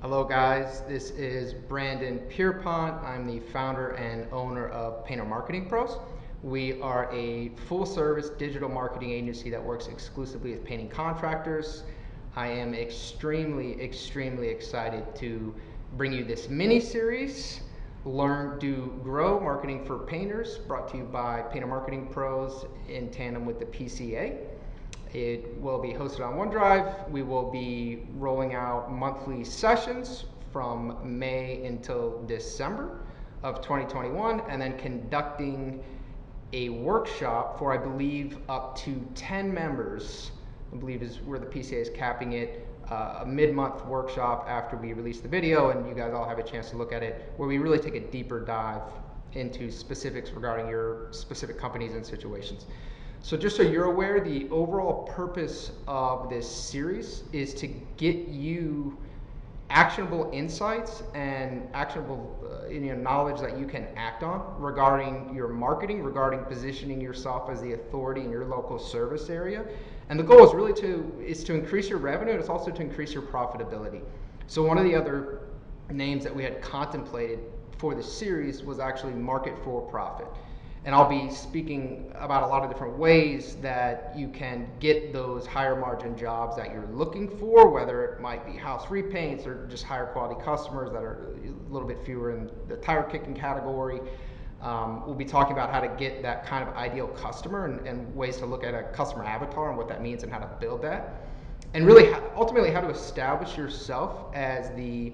Hello guys, this is Brandon Pierpont. I'm the founder and owner of Painter Marketing Pros. We are a full service digital marketing agency that works exclusively with painting contractors. I am extremely excited to bring you this mini series, Learn, Do, Grow Marketing for Painters, brought to you by Painter Marketing Pros in tandem with the PCA. It will be hosted on OneDrive. We will be rolling out monthly sessions from May until December of 2021, and then conducting a workshop for, I believe, up to 10 members. I believe is where the PCA is capping it. A mid-month workshop after we release the video and you guys all have a chance to look at it, where we really take a deeper dive into specifics regarding your specific companies and situations. So just so you're aware, the overall purpose of this series is to get you actionable insights and actionable knowledge that you can act on regarding your marketing, regarding positioning yourself as the authority in your local service area. And the goal is really to increase your revenue, and it's also to increase your profitability. So one of the other names that we had contemplated for the series was actually market for profit. And I'll be speaking about a lot of different ways that you can get those higher margin jobs that you're looking for, whether it might be house repaints or just higher quality customers that are a little bit fewer in the tire kicking category. We'll be talking about how to get that kind of ideal customer and ways to look at a customer avatar and what that means and how to build that. And really, ultimately, how to establish yourself as the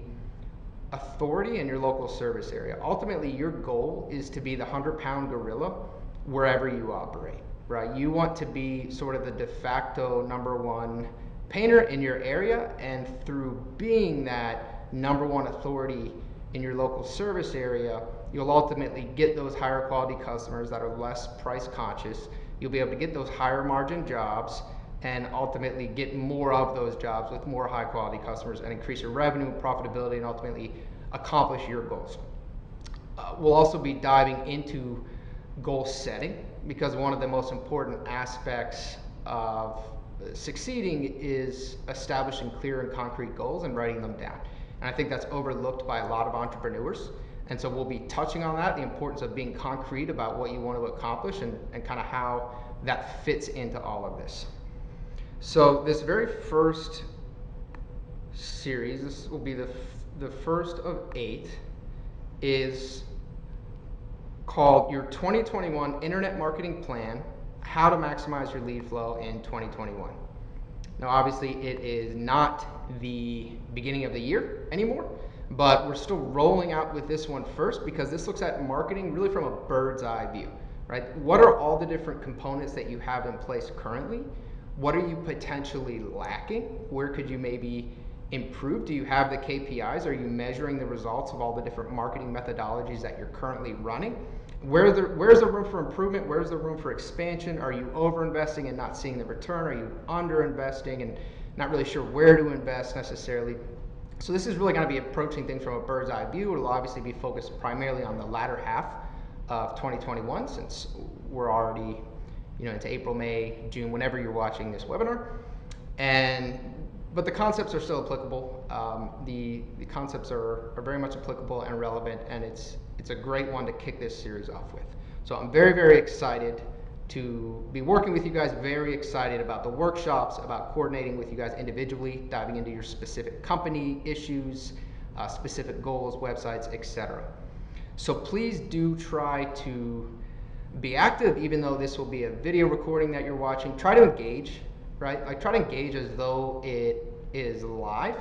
authority in your local service area. Ultimately, your goal is to be the 100-pound gorilla wherever you operate, right? You want to be sort of the de facto #1 painter in your area, and through being that #1 authority in your local service area, you'll ultimately get those higher quality customers that are less price conscious. You'll be able to get those higher margin jobs and ultimately get more of those jobs with more high quality customers and increase your revenue, profitability, and ultimately accomplish your goals. We'll also be diving into goal setting, because one of the most important aspects of succeeding is establishing clear and concrete goals and writing them down. And I think that's overlooked by a lot of entrepreneurs. And so we'll be touching on that, the importance of being concrete about what you want to accomplish and kind of how that fits into all of this. So this very first series, this will be the first of 8, is called Your 2021 Internet Marketing Plan, How to Maximize Your Lead Flow in 2021. Now obviously it is not the beginning of the year anymore, but we're still rolling out with this one first because this looks at marketing really from a bird's eye view, right? What are all the different components that you have in place currently? What are you potentially lacking? Where could you maybe improve? Do you have the KPIs? Are you measuring the results of all the different marketing methodologies that you're currently running? Where's the room for improvement? Where's the room for expansion? Are you over-investing and not seeing the return? Are you under-investing and not really sure where to invest necessarily? So this is really going to be approaching things from a bird's eye view. It'll obviously be focused primarily on the latter half of 2021, since we're already into April, May, June, whenever you're watching this webinar. But the concepts are still applicable. The concepts are very much applicable and relevant, and it's a great one to kick this series off with. So I'm very excited to be working with you guys, very excited about the workshops, about coordinating with you guys individually, diving into your specific company issues, specific goals, websites, etc. So please do try to be active, even though this will be a video recording that you're watching. Try to engage, right? Like, try to engage as though it is live.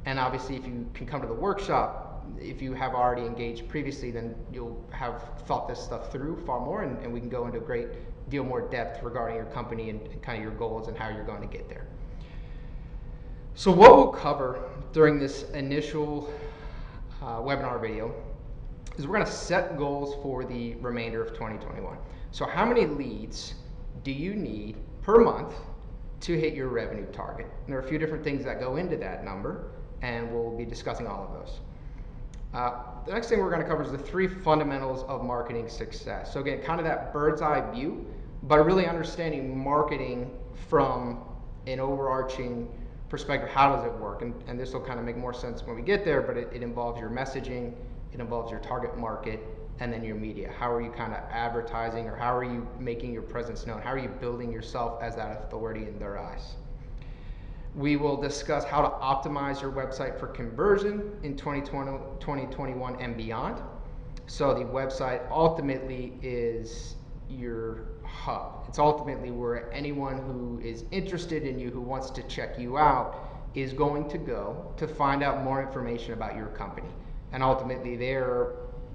And obviously, if you can come to the workshop, if you have already engaged previously, then you'll have thought this stuff through far more, and we can go into a great deal more depth regarding your company and kind of your goals and how you're going to get there. So what we'll cover during this initial webinar video is we're going to set goals for the remainder of 2021. So how many leads do you need per month to hit your revenue target? And there are a few different things that go into that number, and we'll be discussing all of those. The next thing we're going to cover is the 3 fundamentals of marketing success. So again, kind of that bird's eye view, but really understanding marketing from an overarching perspective, how does it work? And this will kind of make more sense when we get there, but it involves your messaging, it involves your target market, and then your media. How are you kind of advertising, or how are you making your presence known? How are you building yourself as that authority in their eyes? We will discuss how to optimize your website for conversion in 2020, 2021 and beyond. So the website ultimately is your hub. It's ultimately where anyone who is interested in you, who wants to check you out, is going to go to find out more information about your company. And ultimately they're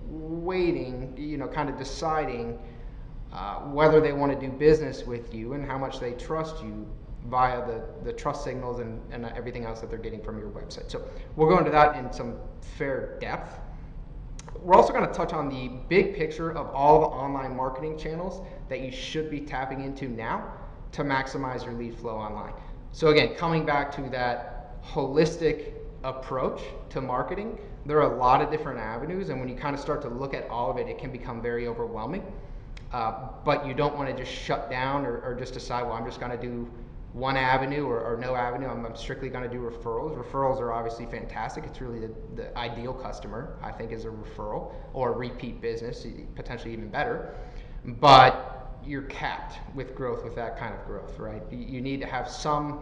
waiting, kind of deciding whether they want to do business with you and how much they trust you via the trust signals and everything else that they're getting from your website. So we'll go into that in some fair depth. We're also going to touch on the big picture of all the online marketing channels that you should be tapping into now to maximize your lead flow online. So again, coming back to that holistic approach to marketing, there are a lot of different avenues, and when you kind of start to look at all of it, it can become very overwhelming. But you don't want to just shut down or just decide, well, I'm just going to do one avenue or no avenue. I'm strictly going to do referrals. Referrals are obviously fantastic. It's really the ideal customer, I think, is a referral or a repeat business, potentially even better. But you're capped with growth with that kind of growth, right? You need to have some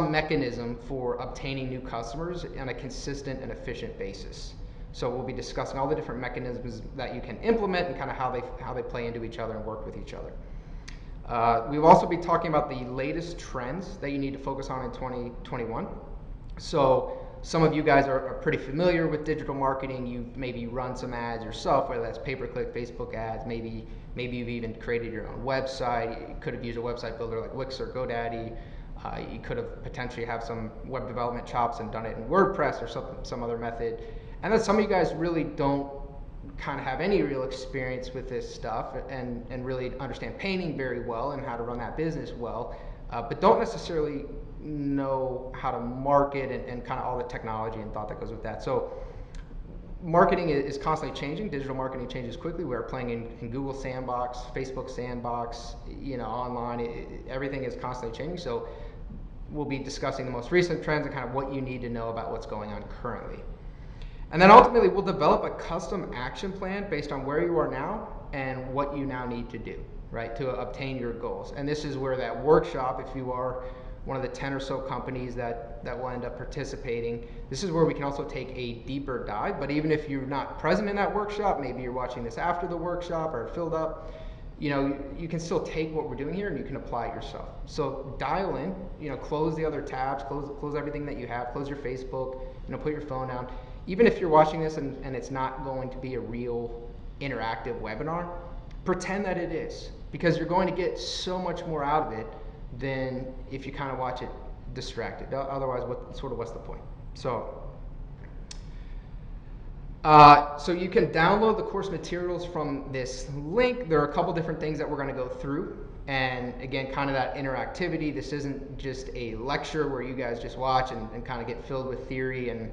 mechanism for obtaining new customers on a consistent and efficient basis. So we'll be discussing all the different mechanisms that you can implement and kind of how they play into each other and work with each other. We will also be talking about the latest trends that you need to focus on in 2021. So some of you guys are pretty familiar with digital marketing. You've maybe run some ads yourself, whether that's pay-per-click, Facebook ads, maybe you've even created your own website. You could have used a website builder like Wix or GoDaddy. You could have potentially have some web development chops and done it in WordPress or some other method. And then some of you guys really don't kind of have any real experience with this stuff and really understand painting very well and how to run that business well, but don't necessarily know how to market and kind of all the technology and thought that goes with that. So marketing is constantly changing. Digital marketing changes quickly. We're playing in Google Sandbox, Facebook Sandbox, online. Everything is constantly changing. So we'll be discussing the most recent trends and kind of what you need to know about what's going on currently. And then ultimately, we'll develop a custom action plan based on where you are now and what you now need to do, right, to obtain your goals. And this is where that workshop, if you are one of the 10 or so companies that will end up participating, this is where we can also take a deeper dive. But even if you're not present in that workshop, maybe you're watching this after the workshop or filled up, you can still take what we're doing here and you can apply it yourself. So dial in, close the other tabs, close everything that you have, close your Facebook, put your phone down. Even if you're watching this and it's not going to be a real interactive webinar, pretend that it is, because you're going to get so much more out of it than if you kind of watch it distracted. Otherwise, what's the point? So you can download the course materials from this link. There are a couple different things that we're going to go through. And again, kind of that interactivity. This isn't just a lecture where you guys just watch and kind of get filled with theory. And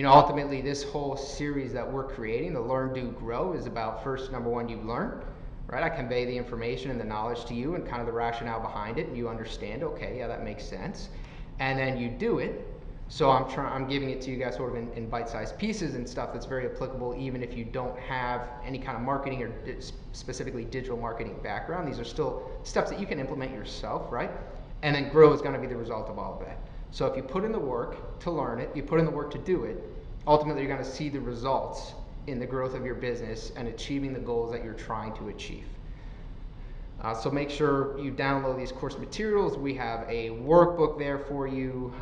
ultimately, this whole series that we're creating, the Learn, Do, Grow, is about first, number one, you learn, right? I convey the information and the knowledge to you and kind of the rationale behind it, and you understand, okay, yeah, that makes sense. And then you do it. So I'm giving it to you guys sort of in bite-sized pieces and stuff that's very applicable even if you don't have any kind of marketing or specifically digital marketing background. These are still steps that you can implement yourself, right? And then grow is going to be the result of all of that. So if you put in the work to learn it, you put in the work to do it, ultimately you're going to see the results in the growth of your business and achieving the goals that you're trying to achieve. So make sure you download these course materials. We have a workbook there for you,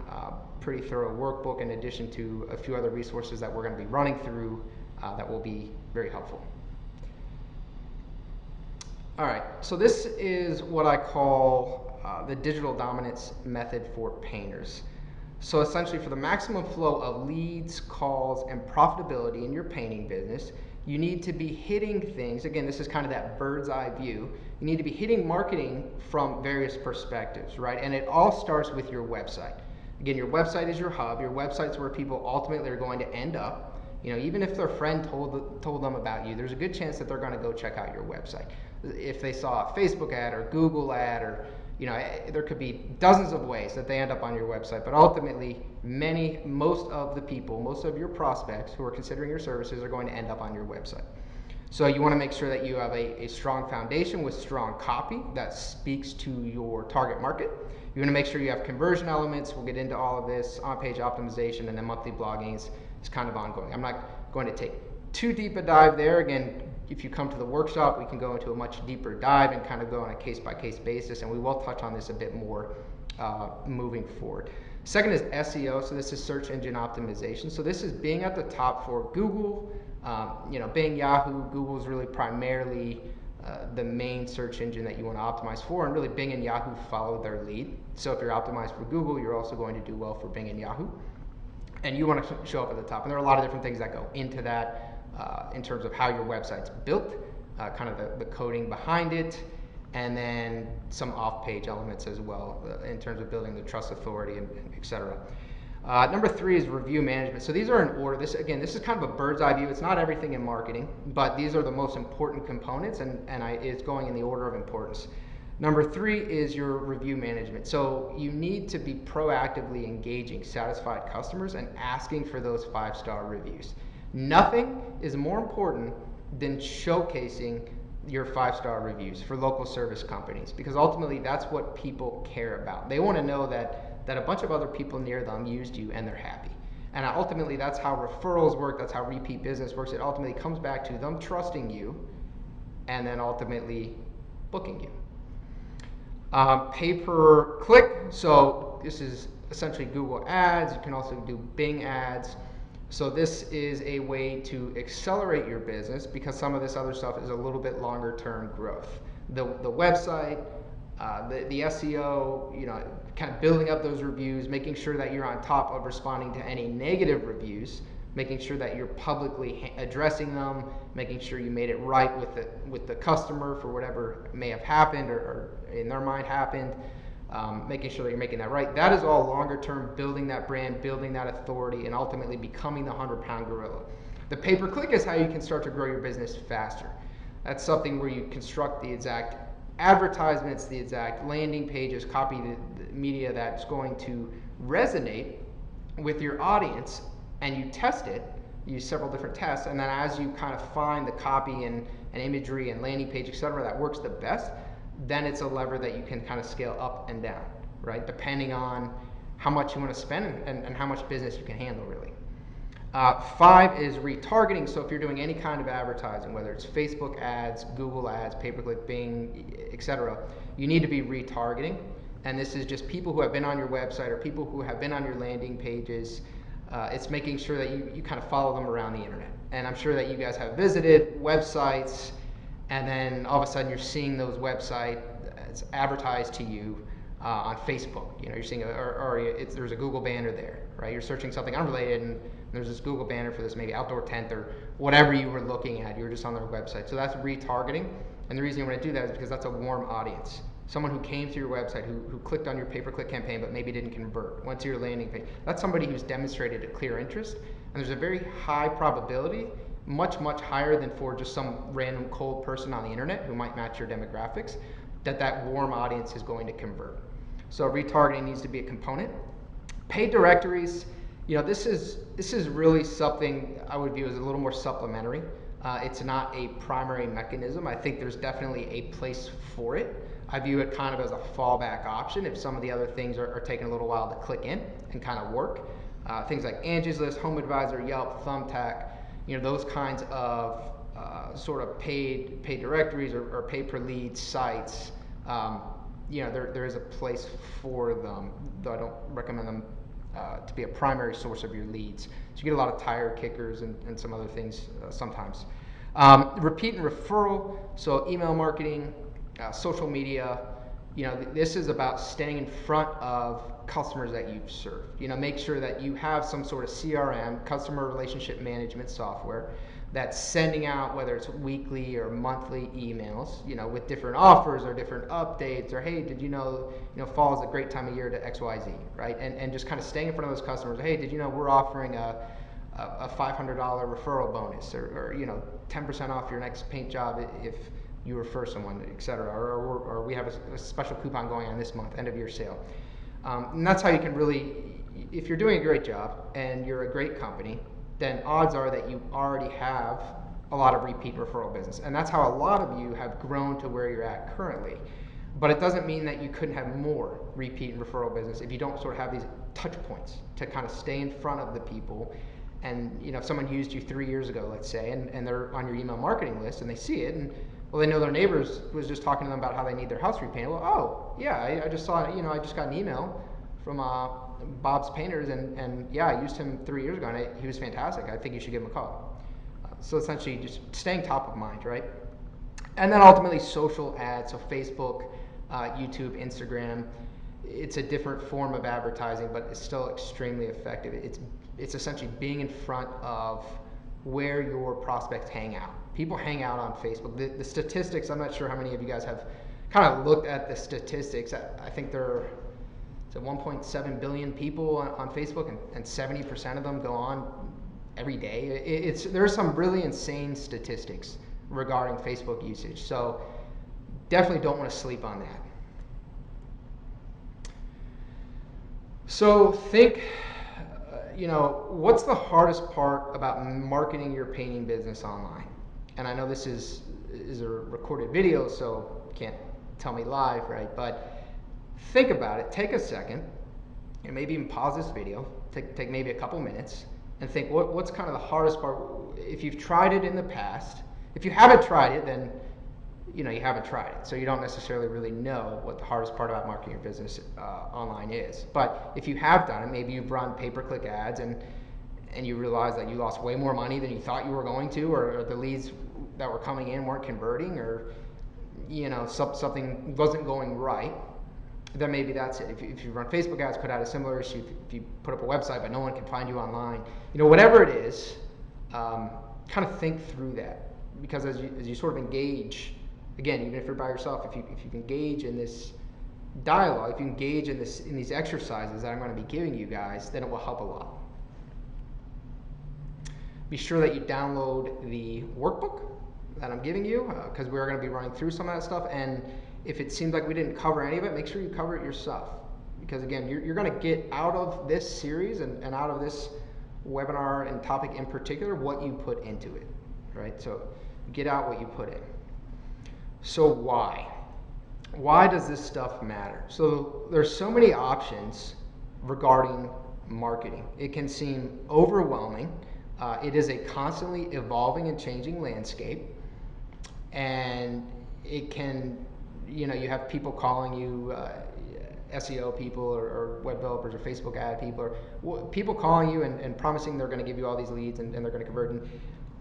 pretty thorough workbook, in addition to a few other resources that we're going to be running through that will be very helpful. All right, so this is what I call the digital dominance method for painters. So essentially, for the maximum flow of leads, calls, and profitability in your painting business, you need to be hitting things. Again, this is kind of that bird's eye view. You need to be hitting marketing from various perspectives, right? And it all starts with your website. Again, your website is your hub. Your website's where people ultimately are going to end up. Even if their friend told them about you, there's a good chance that they're going to go check out your website. If they saw a Facebook ad or Google ad or there could be dozens of ways that they end up on your website, but ultimately, most of your prospects who are considering your services are going to end up on your website. So you want to make sure that you have a strong foundation with strong copy that speaks to your target market. You want to make sure you have conversion elements. We'll get into all of this, on-page optimization, and then monthly blogging is kind of ongoing. I'm not going to take too deep a dive there. Again, if you come to the workshop, we can go into a much deeper dive and kind of go on a case-by-case basis, and we will touch on this a bit more moving forward. Second is SEO, so this is search engine optimization. So this is being at the top for Google, Bing, Yahoo. Google is really primarily the main search engine that you want to optimize for, and really Bing and Yahoo follow their lead. So if you're optimized for Google, you're also going to do well for Bing and Yahoo, and you want to show up at the top. And there are a lot of different things that go into that in terms of how your website's built, kind of the coding behind it, and then some off-page elements as well in terms of building the trust authority, and et cetera. Number 3 is review management. So these are in order. This is kind of a bird's eye view. It's not everything in marketing, but these are the most important components, and it's going in the order of importance. Number 3 is your review management. So you need to be proactively engaging satisfied customers and asking for those 5-star reviews. Nothing is more important than showcasing your 5-star reviews for local service companies, because ultimately that's what people care about. They want to know that a bunch of other people near them used you and they're happy. And ultimately that's how referrals work, that's how repeat business works. It ultimately comes back to them trusting you and then ultimately booking you. Pay per click, so this is essentially Google ads. You can also do Bing ads. So this is a way to accelerate your business, because some of this other stuff is a little bit longer term growth. The website, the SEO, kind of building up those reviews, making sure that you're on top of responding to any negative reviews, making sure that you're publicly addressing them, making sure you made it right with the customer for whatever may have happened or in their mind happened, making sure that you're making that right. That is all longer term, building that brand, building that authority, and ultimately becoming the 100-pound gorilla. The pay-per-click is how you can start to grow your business faster. That's something where you construct the exact advertisements, the exact landing pages, copy the media that's going to resonate with your audience, and you test it. You use several different tests, and then as you kind of find the copy and imagery and landing page, etc., that works the best, then it's a lever that you can kind of scale up and down, right? Depending on how much you want to spend and how much business you can handle, really. 5 is retargeting. So if you're doing any kind of advertising, whether it's Facebook ads, Google ads, pay-per-click, Bing, etc., you need to be retargeting. And this is just people who have been on your website or people who have been on your landing pages. It's making sure that you kind of follow them around the internet. And I'm sure that you guys have visited websites, and then all of a sudden you're seeing those websites advertised to you on Facebook. You're seeing there's a Google banner there, right? You're searching something unrelated, and there's this Google banner for this maybe outdoor tent or whatever you were looking at. You were just on their website. So that's retargeting. And the reason you want to do that is because that's a warm audience. Someone who came to your website, who clicked on your pay-per-click campaign but maybe didn't convert, went to your landing page. That's somebody who's demonstrated a clear interest. And there's a very high probability, much, much higher than for just some random cold person on the internet who might match your demographics, that warm audience is going to convert. So retargeting needs to be a component. Paid directories, this is really something I would view as a little more supplementary. It's not a primary mechanism. I think there's definitely a place for it. I view it kind of as a fallback option if some of the other things are taking a little while to click in and kind of work. Things like Angie's List, Home Advisor, Yelp, Thumbtack, those kinds of sort of paid directories or pay per lead sites. There is a place for them, though I don't recommend them to be a primary source of your leads. So you get a lot of tire kickers and some other things sometimes. Repeat and referral, so email marketing, social media. This is about staying in front of customers that you've served. Make sure that you have some sort of CRM, customer relationship management software, that's sending out, whether it's weekly or monthly emails, with different offers or different updates, or hey, did you know, fall is a great time of year to XYZ, right? And just kind of staying in front of those customers. Hey, did you know we're offering a $500 referral bonus, or 10% off your next paint job if you refer someone, etc. Or we have a special coupon going on this month, end of year sale. And that's how you can really, if you're doing a great job and you're a great company, then odds are that you already have a lot of repeat referral business. And that's how a lot of you have grown to where you're at currently. But it doesn't mean that you couldn't have more repeat and referral business if you don't sort of have these touch points to kind of stay in front of the people. And if someone used you 3 years ago, let's say, and they're on your email marketing list and they see it, and well, they know their neighbors was just talking to them about how they need their house repainted. Well, oh yeah, I just saw it. I just got an email from Bob's Painters, and yeah, I used him 3 years ago, and he was fantastic. I think you should give him a call. So essentially, just staying top of mind, right? And then ultimately, social ads, so Facebook, YouTube, Instagram. It's a different form of advertising, but it's still extremely effective. It's essentially being in front of where your prospects hang out. People hang out on Facebook. The statistics, I'm not sure how many of you guys have kind of looked at the statistics. I think there are 1.7 billion people on Facebook, and 70% of them go on every day. There's some really insane statistics regarding Facebook usage. So definitely don't want to sleep on that. So think, what's the hardest part about marketing your painting business online? And I know this is a recorded video, so you can't tell me live, right? But think about it. Take a second, and maybe even pause this video. Take maybe a couple minutes, and think what's kind of the hardest part. If you've tried it in the past, if you haven't tried it, then you haven't tried it, so you don't necessarily really know what the hardest part about marketing your business online is. But if you have done it, maybe you've run pay-per-click ads and you realize that you lost way more money than you thought you were going to, or the leads that were coming in weren't converting, or something wasn't going right, then maybe that's it. If you run Facebook ads, could have a similar issue. If you put up a website but no one can find you online, whatever it is, kind of think through that, because as you sort of engage. Again, even if you're by yourself, if you engage in this dialogue, if you engage in these exercises that I'm going to be giving you guys, then it will help a lot. Be sure that you download the workbook that I'm giving you, because we're going to be running through some of that stuff. And if it seems like we didn't cover any of it, make sure you cover it yourself. Because again, you're going to get out of this series and out of this webinar and topic in particular what you put into it, right? So get out what you put in. So why? Why does this stuff matter? So there's so many options regarding marketing. It can seem overwhelming. It is a constantly evolving and changing landscape. And it can, you have people calling you, SEO people or web developers or Facebook ad people, or people calling you and promising they're going to give you all these leads and they're going to convert. And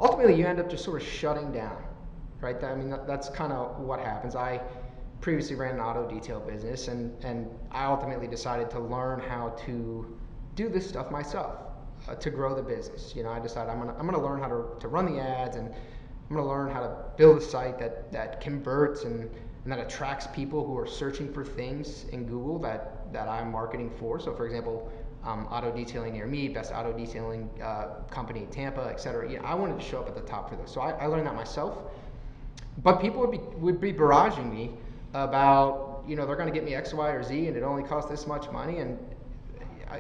ultimately, you end up just sort of shutting down. Right? I mean, that's kind of what happens. I previously ran an auto detail business, and I ultimately decided to learn how to do this stuff myself to grow the business. I decided I'm gonna learn how to run the ads, and I'm gonna learn how to build a site that converts and that attracts people who are searching for things in Google that I'm marketing for. So, for example, auto detailing near me, best auto detailing company in Tampa, etc. I wanted to show up at the top for this, so I learned that myself. But people would be barraging me about, they're going to get me X, Y, or Z, and it only costs this much money, and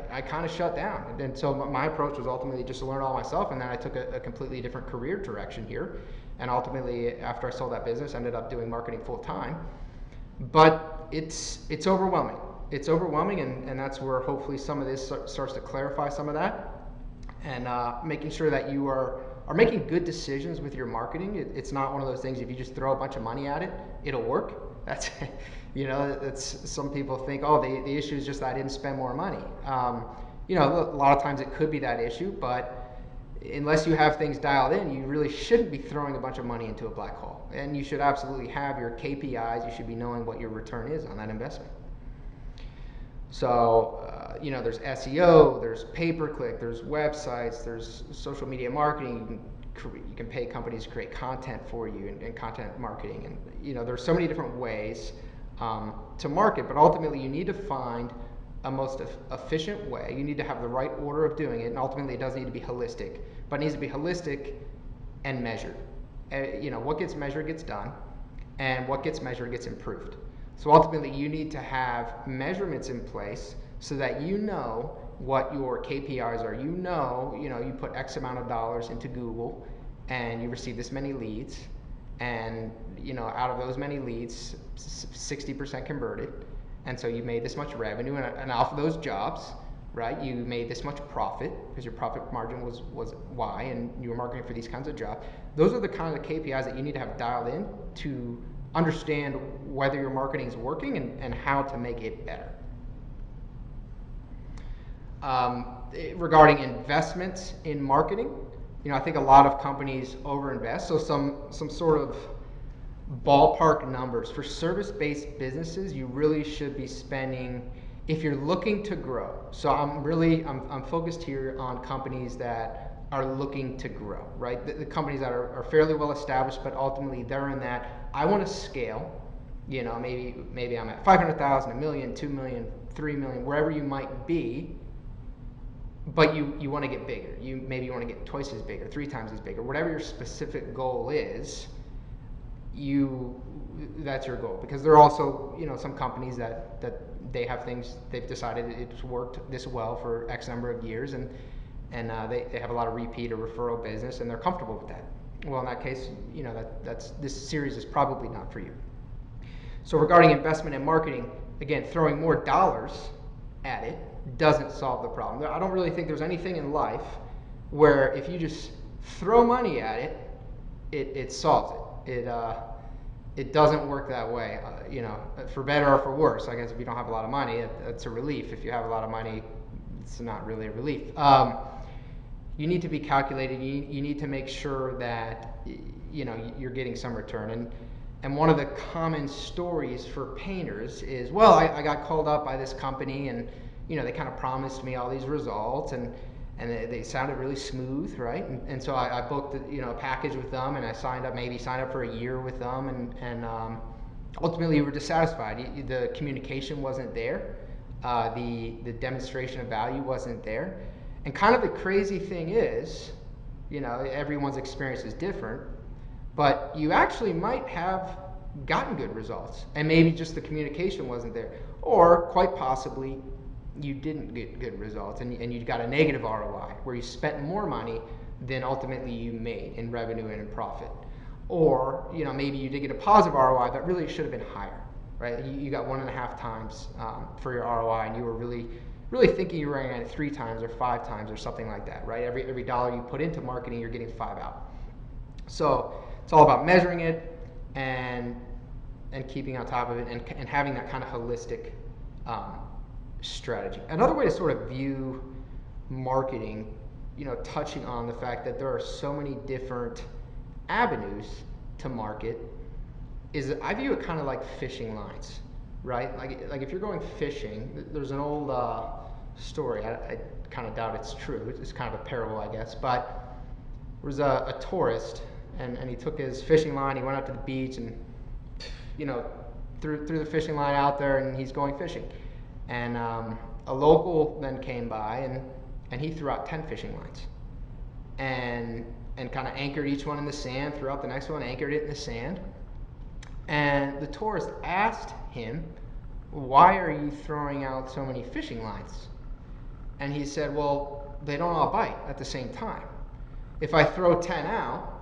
I kind of shut down. And so my approach was ultimately just to learn it all myself, and then I took a completely different career direction here. And ultimately, after I sold that business, I ended up doing marketing full time. But it's overwhelming. It's overwhelming, and that's where hopefully some of this starts to clarify some of that, and making sure that you are making good decisions with your marketing. It's not one of those things, if you just throw a bunch of money at it, it'll work. That's, that's, some people think, oh, the issue is just that I didn't spend more money. A lot of times it could be that issue, but unless you have things dialed in, you really shouldn't be throwing a bunch of money into a black hole. And you should absolutely have your KPIs. You should be knowing what your return is on that investment. So, there's SEO, there's pay-per-click, there's websites, there's social media marketing. You can pay companies to create content for you and content marketing. And, there's so many different ways to market, but ultimately you need to find a most efficient way. You need to have the right order of doing it, and ultimately it does need to be holistic, but it needs to be holistic and measured. What gets measured gets done. and what gets measured gets improved. So ultimately, you need to have measurements in place so that you know what your KPIs are. You put X amount of dollars into Google, and you receive this many leads, and out of those many leads, 60% converted, and so you made this much revenue, and off of those jobs, right, you made this much profit because your profit margin was Y, and you were marketing for these kinds of jobs. Those are the kind of KPIs that you need to have dialed in to understand whether your marketing is working and how to make it better. Regarding investments in marketing, I think a lot of companies overinvest. So some sort of ballpark numbers for service-based businesses, you really should be spending, if you're looking to grow. So I'm focused here on companies that are looking to grow, right? The companies that are fairly well established, but ultimately they're in that I want to scale. Maybe I'm at 500,000, 1 million, 2 million, 3 million, wherever you might be. But you want to get bigger. Maybe you want to get twice as big or 3 times as big, or whatever your specific goal is. That's your goal, because there are also some companies that they have things they've decided it's worked this well for X number of years, and they have a lot of repeat or referral business, and they're comfortable with that. Well, in that case, this series is probably not for you. So regarding investment in marketing, again, throwing more dollars at it doesn't solve the problem. I don't really think there's anything in life where if you just throw money at it, it solves it. It doesn't work that way, for better or for worse. I guess if you don't have a lot of money, it's a relief. If you have a lot of money, it's not really a relief. You need to be calculated. You need to make sure that you're getting some return. And one of the common stories for painters is, well, I got called up by this company, and they kind of promised me all these results, and they sounded really smooth, right? And so I booked a package with them, and I signed up for a year with them, and ultimately we were dissatisfied. The communication wasn't there, the demonstration of value wasn't there, and kind of the crazy thing is, everyone's experience is different, but you actually might have gotten good results, and maybe just the communication wasn't there, or quite possibly you didn't get good results, and you got a negative ROI where you spent more money than ultimately you made in revenue and in profit. Or maybe you did get a positive ROI, but really it should have been higher, right? You got 1.5 times for your ROI, and you were really thinking you were going to get 3 times or 5 times or something like that, right? Every dollar you put into marketing, you're getting 5 out. So it's all about measuring it and keeping on top of it, and having that kind of holistic strategy. Another way to sort of view marketing, touching on the fact that there are so many different avenues to market, is that I view it kind of like fishing lines, right? Like if you're going fishing, there's an old story. I kind of doubt it's true. It's kind of a parable, I guess. But there was a tourist, and he took his fishing line. He went out to the beach and threw the fishing line out there, and he's going fishing. And a local then came by, and he threw out 10 fishing lines, and kind of anchored each one in the sand, threw out the next one, anchored it in the sand. And the tourist asked him, "Why are you throwing out so many fishing lines?" And he said, "Well, they don't all bite at the same time. If I throw 10 out,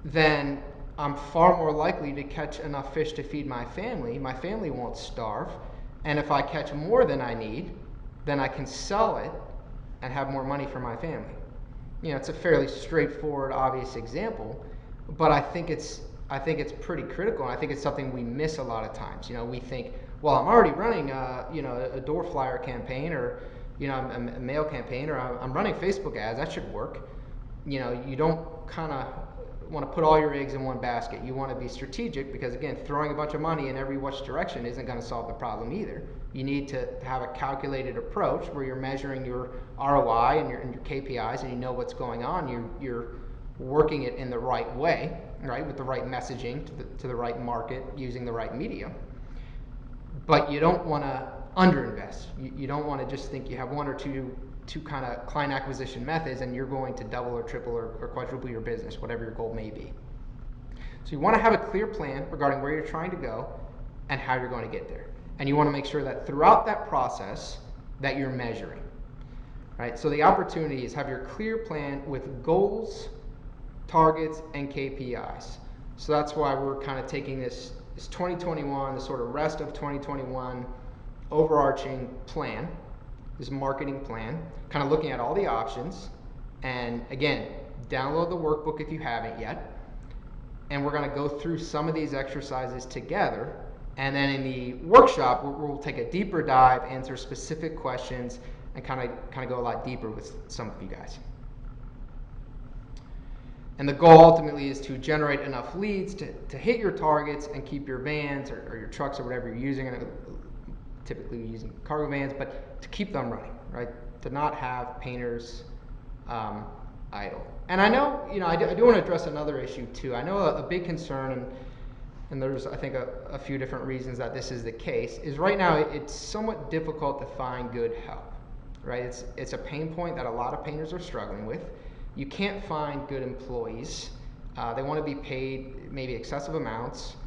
then I'm far more likely to catch enough fish to feed my family. My family won't starve. And if I catch more than I need, then I can sell it and have more money for my family." It's a fairly straightforward, obvious example, but I think it's pretty critical, and I think it's something we miss a lot of times. We think, well, I'm already running a door flyer campaign, or a mail campaign, or I'm running Facebook ads. That should work. You don't kind of want to put all your eggs in one basket. You want to be strategic, because again, throwing a bunch of money in every which direction isn't going to solve the problem either. You need to have a calculated approach where you're measuring your ROI and your KPIs, and you know what's going on. You're working it in the right way, right, with the right messaging to the right market, using the right media. But you don't want to underinvest. You don't want to just think you have one or two kind of client acquisition methods and you're going to double or triple or quadruple your business, whatever your goal may be. So you want to have a clear plan regarding where you're trying to go and how you're going to get there. And you want to make sure that throughout that process that you're measuring. Right? So the opportunity is have your clear plan with goals, targets, and KPIs. So that's why we're kind of taking this 2021, the sort of rest of 2021 overarching plan, this marketing plan, kind of looking at all the options. And again, download the workbook if you haven't yet. And we're going to go through some of these exercises together. And then in the workshop, we'll take a deeper dive, answer specific questions, and kind of go a lot deeper with some of you guys. And the goal ultimately is to generate enough leads to hit your targets and keep your vans or your trucks or whatever you're using. Typically using cargo vans, but to keep them running, right? To not have painters idle. And I know, I do want to address another issue too. I know a big concern, and there's, I think, a few different reasons that this is the case, is right now it's somewhat difficult to find good help, right? It's a pain point that a lot of painters are struggling with. You can't find good employees. They want to be paid maybe excessive amounts.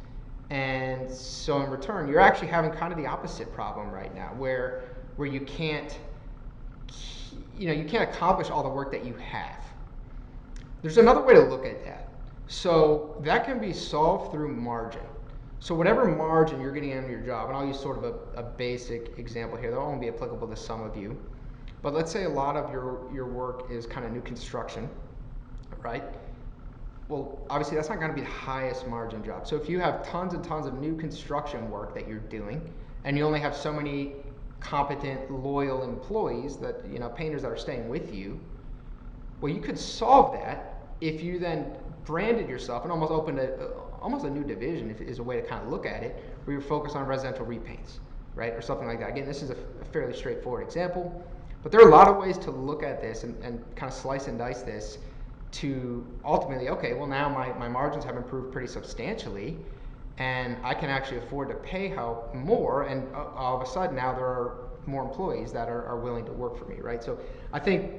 And so in return, you're actually having kind of the opposite problem right now, where you can't, you can't accomplish all the work that you have. There's another way to look at that. So that can be solved through margin. So whatever margin you're getting on your job, and I'll use sort of a basic example here that won't be applicable to some of you, but let's say a lot of your work is kind of new construction, right? Well, obviously that's not going to be the highest margin job. So if you have tons and tons of new construction work that you're doing, and you only have so many competent, loyal employees that, painters that are staying with you, well, you could solve that if you then branded yourself and almost opened almost a new division, is a way to kind of look at it, where you're focused on residential repaints, right, or something like that. Again, this is a fairly straightforward example, but there are a lot of ways to look at this and kind of slice and dice this to ultimately, okay, well now my margins have improved pretty substantially, and I can actually afford to pay more, and all of a sudden now there are more employees that are willing to work for me, right? So I think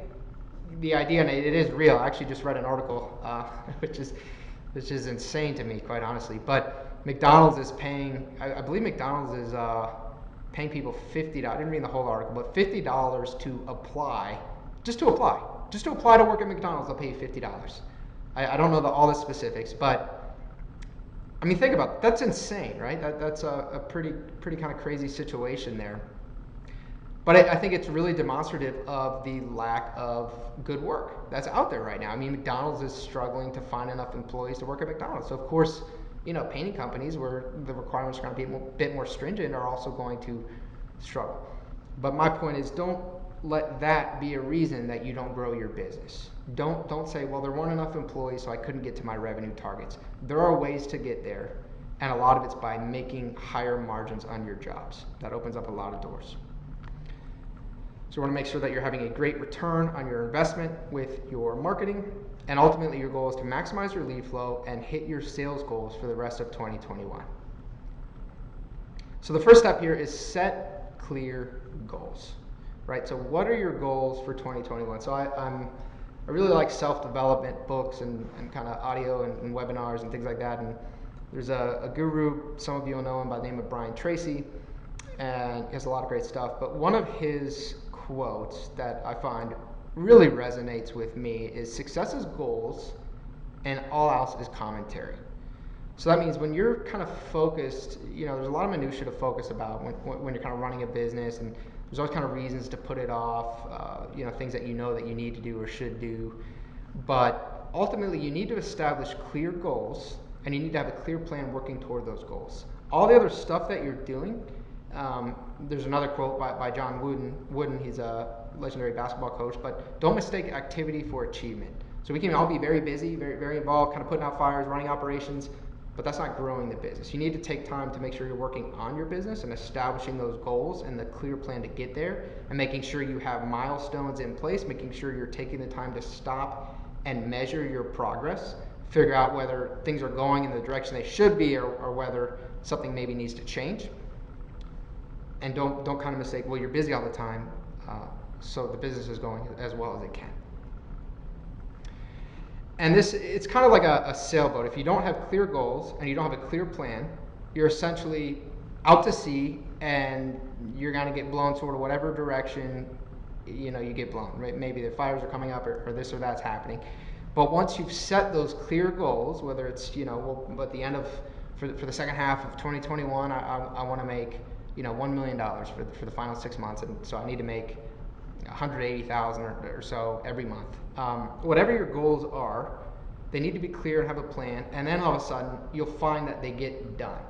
the idea, and it is real. I actually just read an article, which is insane to me, quite honestly. But McDonald's is paying, I believe McDonald's is paying people $50. I didn't read the whole article, but $50 to apply, just to apply to work at McDonald's. They'll pay you $50. I don't know all the specifics, but I mean, think about it. That's insane, right? That's a pretty kind of crazy situation there. But I think it's really demonstrative of the lack of good work that's out there right now. I mean, McDonald's is struggling to find enough employees to work at McDonald's. So of course, painting companies where the requirements are going to be a bit more stringent are also going to struggle. But my point is, don't let that be a reason that you don't grow your business. Don't say, well, there weren't enough employees, so I couldn't get to my revenue targets. There are ways to get there, and a lot of it's by making higher margins on your jobs. That opens up a lot of doors. So we want to make sure that you're having a great return on your investment with your marketing, and ultimately your goal is to maximize your lead flow and hit your sales goals for the rest of 2021. So the first step here is set clear goals, right? So what are your goals for 2021? So I really like self-development books and kind of audio and webinars and things like that. And there's a guru, some of you will know him by the name of Brian Tracy, and he has a lot of great stuff. But one of his quotes that I find really resonates with me is, success is goals and all else is commentary. So that means when you're kind of focused, there's a lot of minutia to focus about when you're kind of running a business, and there's always kind of reasons to put it off, things that you know that you need to do or should do. But ultimately you need to establish clear goals, and you need to have a clear plan working toward those goals. All the other stuff that you're doing, there's another quote by John Wooden. He's a legendary basketball coach, but don't mistake activity for achievement. So we can all be very busy, very, very involved, kind of putting out fires, running operations, but that's not growing the business. You need to take time to make sure you're working on your business and establishing those goals and the clear plan to get there, and making sure you have milestones in place, making sure you're taking the time to stop and measure your progress, figure out whether things are going in the direction they should be, or whether something maybe needs to change. And don't kind of mistake, well, you're busy all the time, so the business is going as well as it can. And it's kind of like a sailboat. If you don't have clear goals and you don't have a clear plan, you're essentially out to sea, and you're going to get blown sort of whatever direction you get blown. Right? Maybe the fires are coming up, or this or that's happening. But once you've set those clear goals, whether it's at the end of for the second half of 2021, I want to make $1 million for the final 6 months, and so I need to make 180,000 or so every month. Whatever your goals are, they need to be clear and have a plan, and then all of a sudden you'll find that they get done.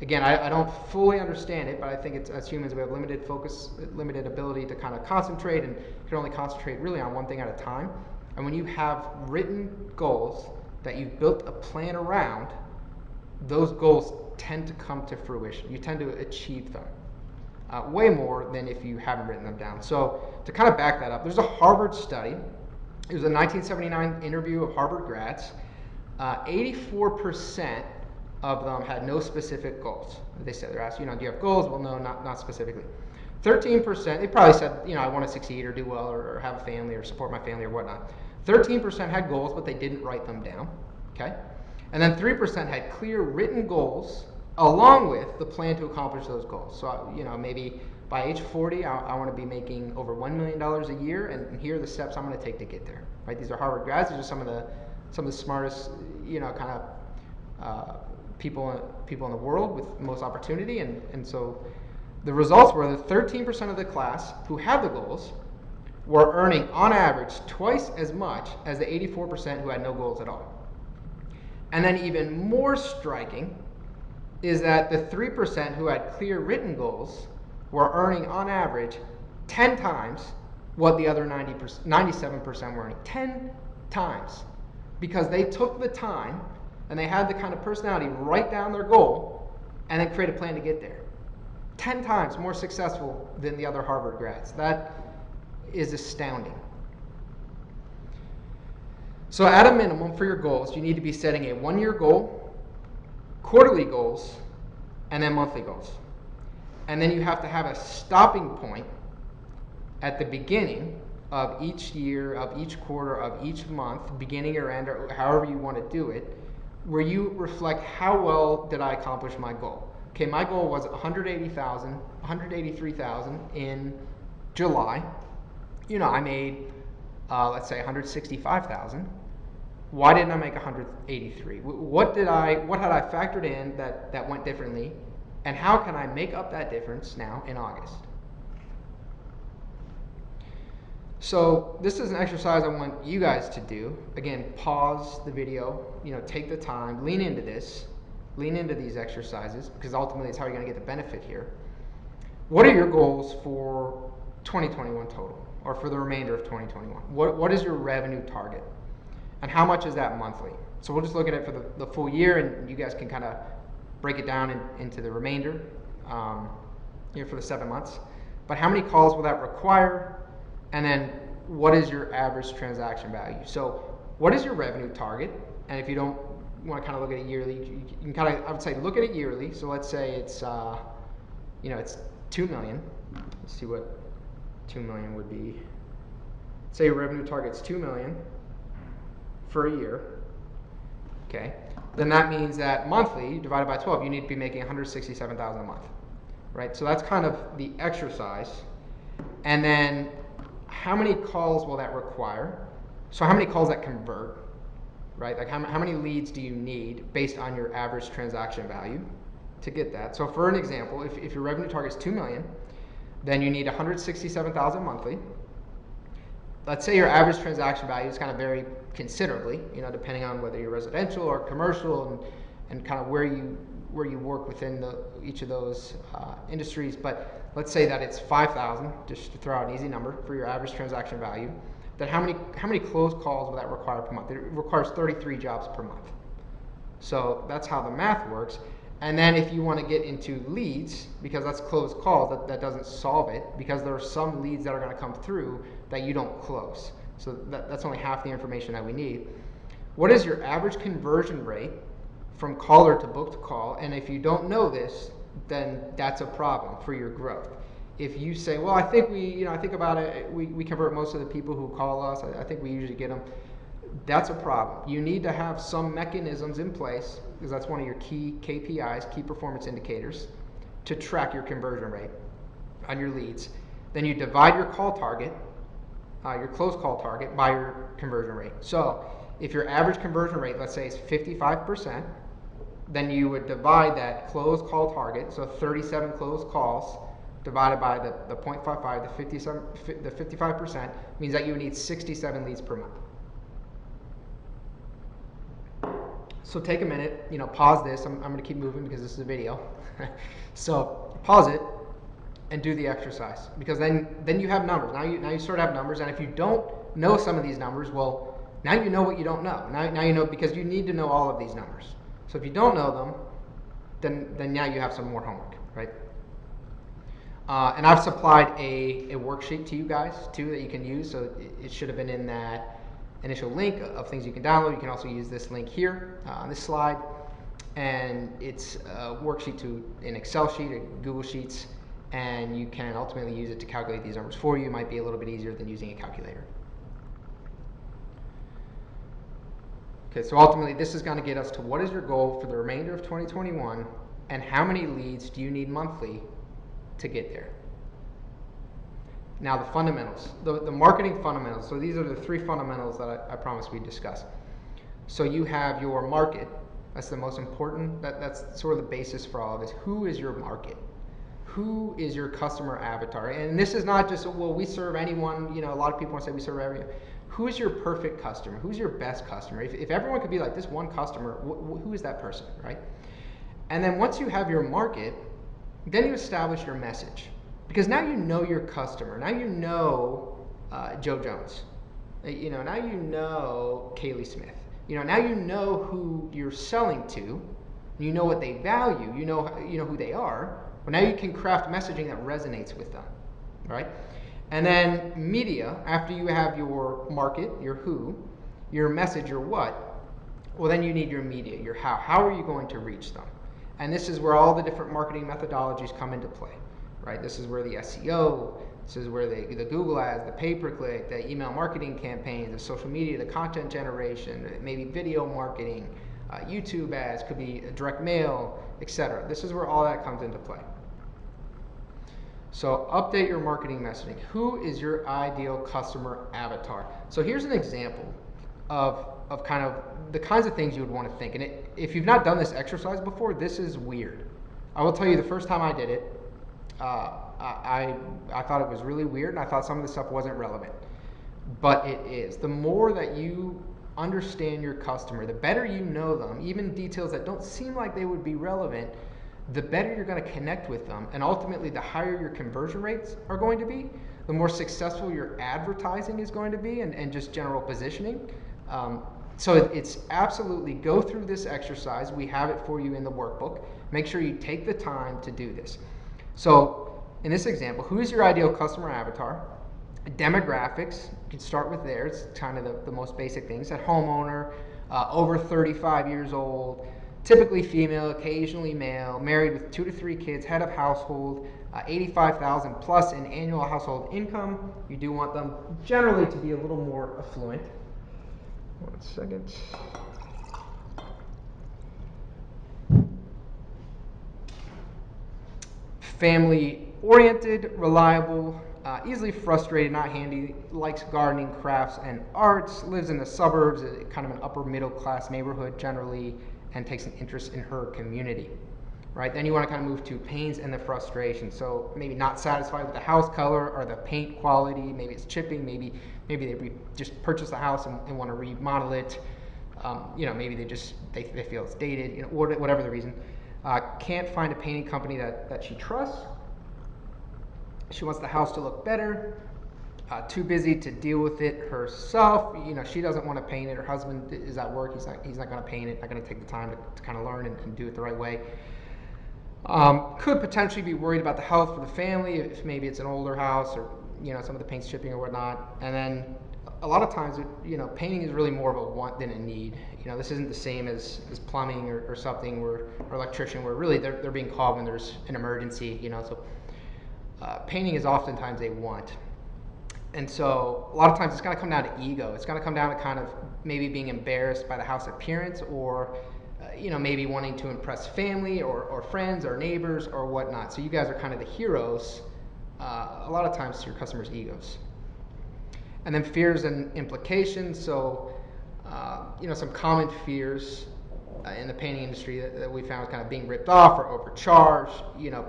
Again, I don't fully understand it, but I think as humans we have limited focus, limited ability to kind of concentrate, and can only concentrate really on one thing at a time. And when you have written goals that you've built a plan around, those goals tend to come to fruition. You tend to achieve them way more than if you haven't written them down. So to kind of back that up, there's a Harvard study. It was a 1979 interview of Harvard grads. 84% of them had no specific goals. They said, they're asked, do you have goals? Well, no, not specifically. 13%, they probably said, I want to succeed or do well or have a family or support my family or whatnot. 13% had goals, but they didn't write them down. Okay? And then 3% had clear written goals along with the plan to accomplish those goals. So, maybe by age 40, I want to be making over $1 million a year, and here are the steps I'm going to take to get there. Right? These are Harvard grads. These are some of the smartest, kind of people in the world with the most opportunity, and so the results were that 13% of the class who had the goals were earning on average twice as much as the 84% who had no goals at all. And then even more striking is that the 3% who had clear written goals were earning on average 10 times what the other 97% were earning. 10 times. Because they took the time and they had the kind of personality write down their goal and then create a plan to get there. 10 times more successful than the other Harvard grads. That is astounding. So at a minimum for your goals, you need to be setting a 1-year goal, quarterly goals, and then monthly goals. And then you have to have a stopping point at the beginning of each year, of each quarter, of each month, beginning or end, or however you want to do it, where you reflect how well did I accomplish my goal. Okay, my goal was 183,000 in July. I made, let's say 165,000. Why didn't I make 183? What had I factored in that went differently, and how can I make up that difference now in August? So this is an exercise I want you guys to do. Again, pause the video, take the time, lean into this, lean into these exercises, because ultimately it's how you're going to get the benefit here. What are your goals for 2021 total, or for the remainder of 2021? What is your revenue target? And how much is that monthly? So we'll just look at it for the full year, and you guys can kind of break it down into the remainder for the 7 months. But how many calls will that require? And then what is your average transaction value? So what is your revenue target? And if you don't want to kind of look at it yearly, you can kind of, I would say, look at it yearly. So let's say it's, it's 2 million. Let's see what 2 million would be. Say your revenue target's 2 million for a year. Okay. Then that means that monthly divided by 12, you need to be making 167,000 a month. Right? So that's kind of the exercise. And then how many calls will that require? So how many calls that convert, right? Like how many leads do you need based on your average transaction value to get that? So for an example, if your revenue target is 2 million, then you need 167,000 monthly. Let's say your average transaction value is kind of vary considerably, depending on whether you're residential or commercial and kind of where you work within each of those industries. But let's say that it's 5,000, just to throw out an easy number for your average transaction value. Then how many closed calls will that require per month? It requires 33 jobs per month. So that's how the math works. And then if you want to get into leads, because that's closed calls, that doesn't solve it, because there are some leads that are going to come through that you don't close. So that's only half the information that we need. What is your average conversion rate from caller to booked call? And if you don't know this, then that's a problem for your growth. If you say, well, I think I think about it, we convert most of the people who call us, I think we usually get them, That's a problem. You need to have some mechanisms in place, because that's one of your key KPIs, key performance indicators, to track your conversion rate on your leads. Then you divide your call target, your close call target, by your conversion rate. So if your average conversion rate, let's say, is 55%, then you would divide that close call target, so 37 closed calls, divided by the 0.55, the 55%, means that you would need 67 leads per month. So take a minute, pause this. I'm going to keep moving because this is a video. So pause it and do the exercise, because then you have numbers. Now you sort of have numbers, and if you don't know some of these numbers, well, now you know what you don't know. Now you know, because you need to know all of these numbers. So if you don't know them, then now you have some more homework, right? And I've supplied a worksheet to you guys too that you can use. So it should have been in that initial link of things you can download. You can also use this link here on this slide, and it's a worksheet to an Excel sheet or Google Sheets, and you can ultimately use it to calculate these numbers for you. It might be a little bit easier than using a calculator. Okay, so ultimately this is going to get us to what is your goal for the remainder of 2021, and how many leads do you need monthly to get there. Now the fundamentals, the marketing fundamentals. So these are the 3 fundamentals that I promised we'd discuss. So you have your market. That's the most important. That's sort of the basis for all of this. Who is your market? Who is your customer avatar? And this is not just, well, we serve anyone. A lot of people want to say we serve everyone. Who is your perfect customer? Who's your best customer? If everyone could be like this one customer, who is that person, right? And then once you have your market, then you establish your message. Because now you know your customer. Now you know Joe Jones. Now you know Kaylee Smith. Now you know who you're selling to. You know what they value. You know who they are. But now you can craft messaging that resonates with them, right? And then media, after you have your market, your who, your message, your what, well, then you need your media, your how. How are you going to reach them? And this is where all the different marketing methodologies come into play, right? This is where the SEO, this is where the Google ads, the pay-per-click, the email marketing campaigns, the social media, the content generation, maybe video marketing, YouTube ads, could be direct mail, etc. This is where all that comes into play. So update your marketing messaging. Who is your ideal customer avatar? So here's an example of kind of the kinds of things you would want to think. And if you've not done this exercise before, this is weird. I will tell you, the first time I did it, I thought it was really weird, and I thought some of the stuff wasn't relevant. But it is. The more that you understand your customer, the better you know them, even details that don't seem like they would be relevant, the better you're going to connect with them. And ultimately, the higher your conversion rates are going to be, the more successful your advertising is going to be, and just general positioning. So it's absolutely, go through this exercise. We have it for you in the workbook. Make sure you take the time to do this. So in this example, who is your ideal customer avatar? Demographics, you can start with there. It's kind of the most basic things. A homeowner, over 35 years old, typically female, occasionally male, married with 2 to 3 kids, head of household, 85,000 plus in annual household income. You do want them generally to be a little more affluent. 1 second. Family oriented, reliable, easily frustrated, not handy, likes gardening, crafts, and arts, lives in the suburbs, kind of an upper middle class neighborhood generally, and takes an interest in her community. Right? Then you want to kind of move to pains and the frustration. So maybe not satisfied with the house color or the paint quality. Maybe it's chipping. Maybe they just purchased the house and want to remodel it. Maybe they feel it's dated. Whatever the reason. Can't find a painting company that she trusts. She wants the house to look better. Too busy to deal with it herself. She doesn't want to paint it. Her husband is at work. He's not going to paint it. Not going to take the time to kind of learn and do it the right way. Could potentially be worried about the health for the family if maybe it's an older house, or some of the paint's chipping or whatnot. And then a lot of times, painting is really more of a want than a need. This isn't the same as plumbing or something, or electrician, where really they're being called when there's an emergency. So painting is oftentimes a want. And so a lot of times it's going to come down to ego. It's going to come down to kind of maybe being embarrassed by the house appearance, or maybe wanting to impress family or friends or neighbors or whatnot. So you guys are kind of the heroes a lot of times to your customers' egos. And then fears and implications. So some common fears in the painting industry that we found is kind of being ripped off or overcharged,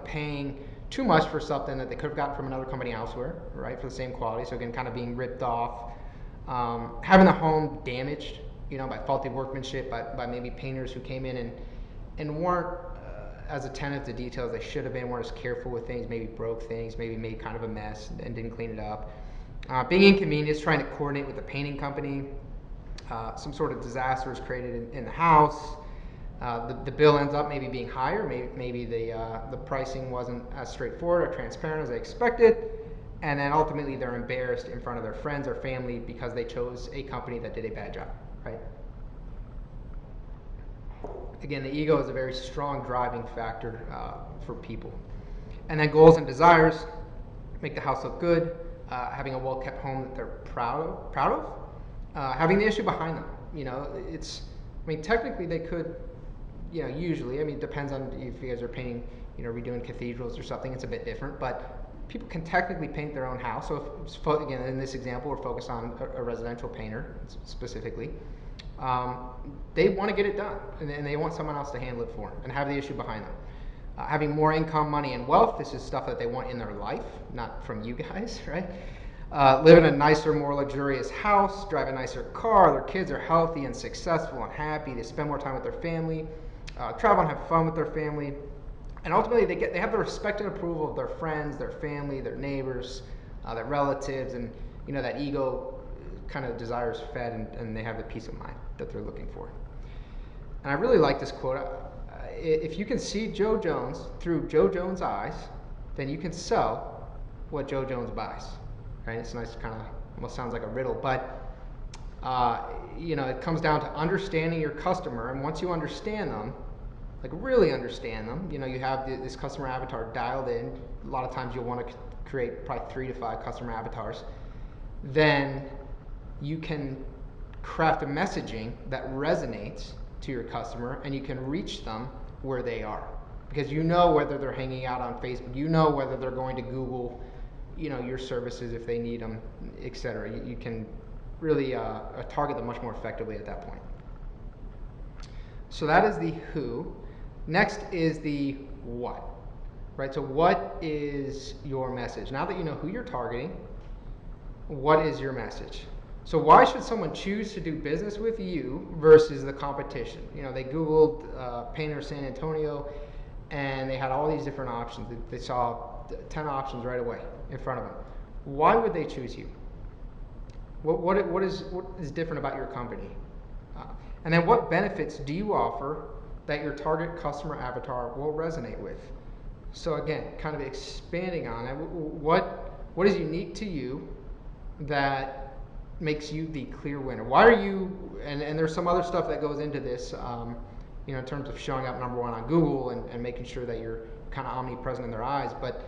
paying too much for something that they could have gotten from another company elsewhere, right, for the same quality. So again, kind of being ripped off. Having the home damaged, by faulty workmanship, by maybe painters who came in and weren't as attentive to details they should have been, weren't as careful with things, maybe broke things, maybe made kind of a mess and didn't clean it up. Being inconvenienced, trying to coordinate with the painting company. Some sort of disaster is created in the house. The bill ends up maybe being higher. Maybe the pricing wasn't as straightforward or transparent as they expected. And then ultimately they're embarrassed in front of their friends or family because they chose a company that did a bad job, right? Again, the ego is a very strong driving factor for people. And then goals and desires, make the house look good, having a well-kept home that they're proud of, having the issue behind them. Technically they could, usually, it depends on if you guys are painting, redoing cathedrals or something, it's a bit different, but people can technically paint their own house. So if, again, in this example, we're focused on a residential painter specifically. They want to get it done, and they want someone else to handle it for them and have the issue behind them. Having more income, money, and wealth, this is stuff that they want in their life, not from you guys, right? Live in a nicer, more luxurious house, drive a nicer car, their kids are healthy and successful and happy, they spend more time with their family, travel and have fun with their family, and ultimately they have the respect and approval of their friends, their family, their neighbors, their relatives, and that ego kind of desire is fed, and they have the peace of mind that they're looking for. And I really like this quote. If you can see Joe Jones through Joe Jones' eyes, then you can sell what Joe Jones buys. Right? It's nice, kind of almost sounds like a riddle, but it comes down to understanding your customer, and once you understand them, like really understand them, you have this customer avatar dialed in. A lot of times you'll want to create probably 3 to 5 customer avatars. Then you can craft a messaging that resonates to your customer, and you can reach them where they are, because whether they're hanging out on Facebook, whether they're going to Google, your services if they need them, etc. You can really target them much more effectively at that point. So that is the who. Next is the what, right? So what is your message? Now that you know who you're targeting, what is your message? So why should someone choose to do business with you versus the competition? They Googled Painter San Antonio, and they had all these different options. They saw 10 options right away in front of them. Why would they choose you? What is different about your company? And then what benefits do you offer that your target customer avatar will resonate with? So again, kind of expanding on it, what is unique to you that makes you the clear winner? Why are you, and there's some other stuff that goes into this, in terms of showing up number one on Google and making sure that you're kind of omnipresent in their eyes, but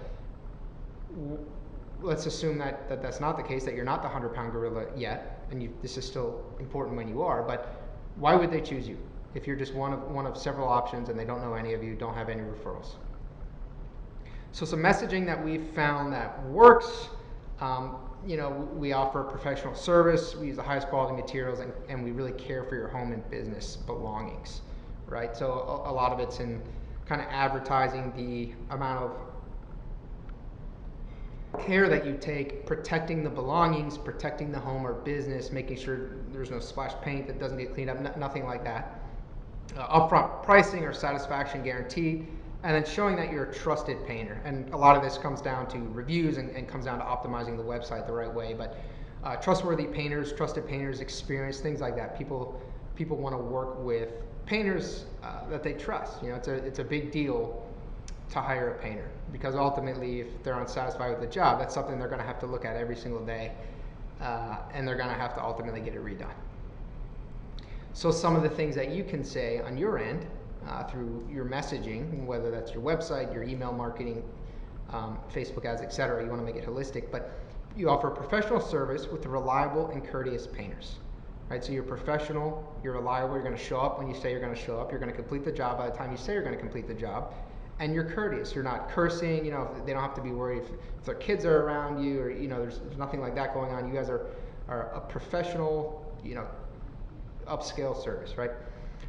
let's assume that that's not the case, that you're not the 100-pound gorilla yet, and this is still important when you are, but why would they choose you if you're just one of several options and they don't know any of you, don't have any referrals? So some messaging that we've found that works, we offer professional service, we use the highest quality materials, and we really care for your home and business belongings, right? So a lot of it's in kind of advertising the amount of care that you take, protecting the belongings, protecting the home or business, making sure there's no splash paint that doesn't get cleaned up, nothing like that. Upfront pricing or satisfaction guaranteed, and then showing that you're a trusted painter. And a lot of this comes down to reviews and comes down to optimizing the website the right way. But trustworthy painters, trusted painters, experience, things like that. People want to work with painters that they trust. It's a big deal to hire a painter, because ultimately if they're unsatisfied with the job, that's something they're going to have to look at every single day, and they're going to have to ultimately get it redone. So some of the things that you can say on your end through your messaging, whether that's your website, your email marketing, Facebook ads, etc., you want to make it holistic, but you offer professional service with reliable and courteous painters. right? So you're professional, you're reliable, you're going to show up when you say you're going to show up, you're going to complete the job by the time you say you're going to complete the job, and you're courteous. You're not cursing. They don't have to be worried if their kids are around you, or there's nothing like that going on. You guys are a professional, upscale service, right?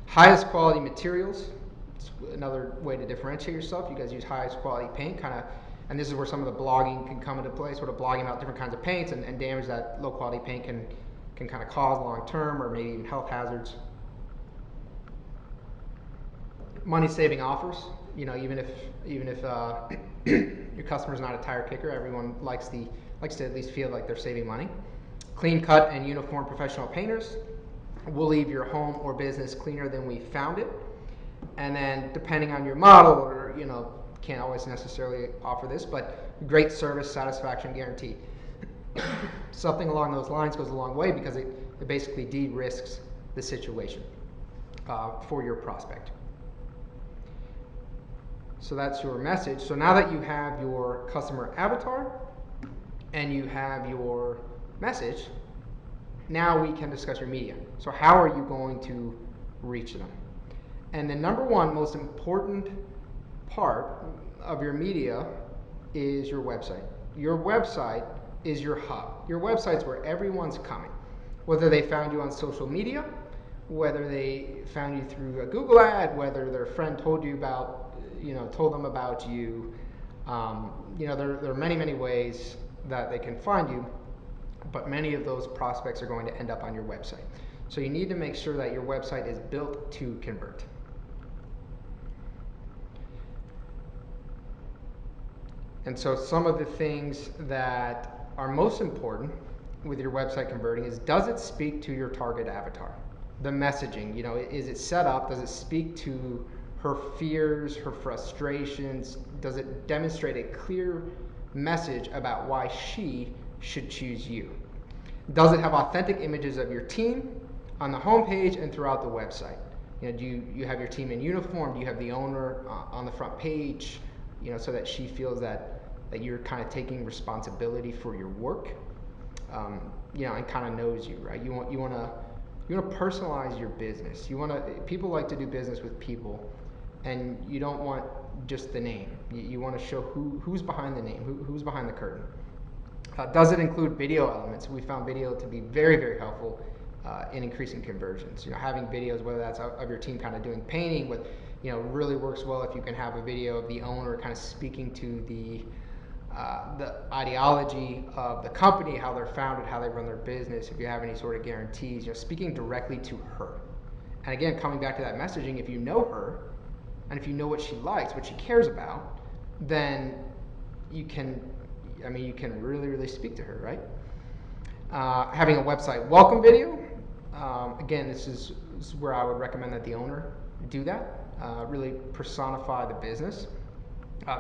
Highest quality materials. It's another way to differentiate yourself. You guys use highest quality paint, and this is where some of the blogging can come into play, sort of blogging about different kinds of paints and damage that low quality paint can kind of cause long term, or maybe even health hazards. Money saving offers. Even if your customer's not a tire kicker, everyone likes to at least feel like they're saving money. Clean cut and uniform professional painters. We'll leave your home or business cleaner than we found it. And then, depending on your model, or can't always necessarily offer this, but great service satisfaction guarantee. Something along those lines goes a long way, because it basically de-risks the situation for your prospect. So that's your message. So now that you have your customer avatar and you have your message, now we can discuss your media. So how are you going to reach them? And the number one most important part of your media is your website. Your website is your hub. Your website's where everyone's coming. Whether they found you on social media, whether they found you through a Google ad, whether their friend told them about you. There are many, many ways that they can find you, but many of those prospects are going to end up on your website. So you need to make sure that your website is built to convert. And so some of the things that are most important with your website converting is, does it speak to your target avatar? The messaging, is it set up? Does it speak to her fears, her frustrations? Does it demonstrate a clear message about why she should choose you? Does it have authentic images of your team on the homepage and throughout the website? Do you have your team in uniform? Do you have the owner on the front page? So that she feels that you're kind of taking responsibility for your work, and kind of knows you, right? You want to personalize your business. People like to do business with people, and you don't want just the name. You want to show who's behind the name, who's behind the curtain. Does it include video elements? We found video to be very, very helpful in increasing conversions. Having videos, whether that's of your team kind of doing painting, but really works well if you can have a video of the owner kind of speaking to the ideology of the company, how they're founded, how they run their business. If you have any sort of guarantees, speaking directly to her. And again, coming back to that messaging, if you know her and if you know what she likes, what she cares about, then you can really, really speak to her, right? Having a website welcome video. Again, this is where I would recommend that the owner do that. Really personify the business.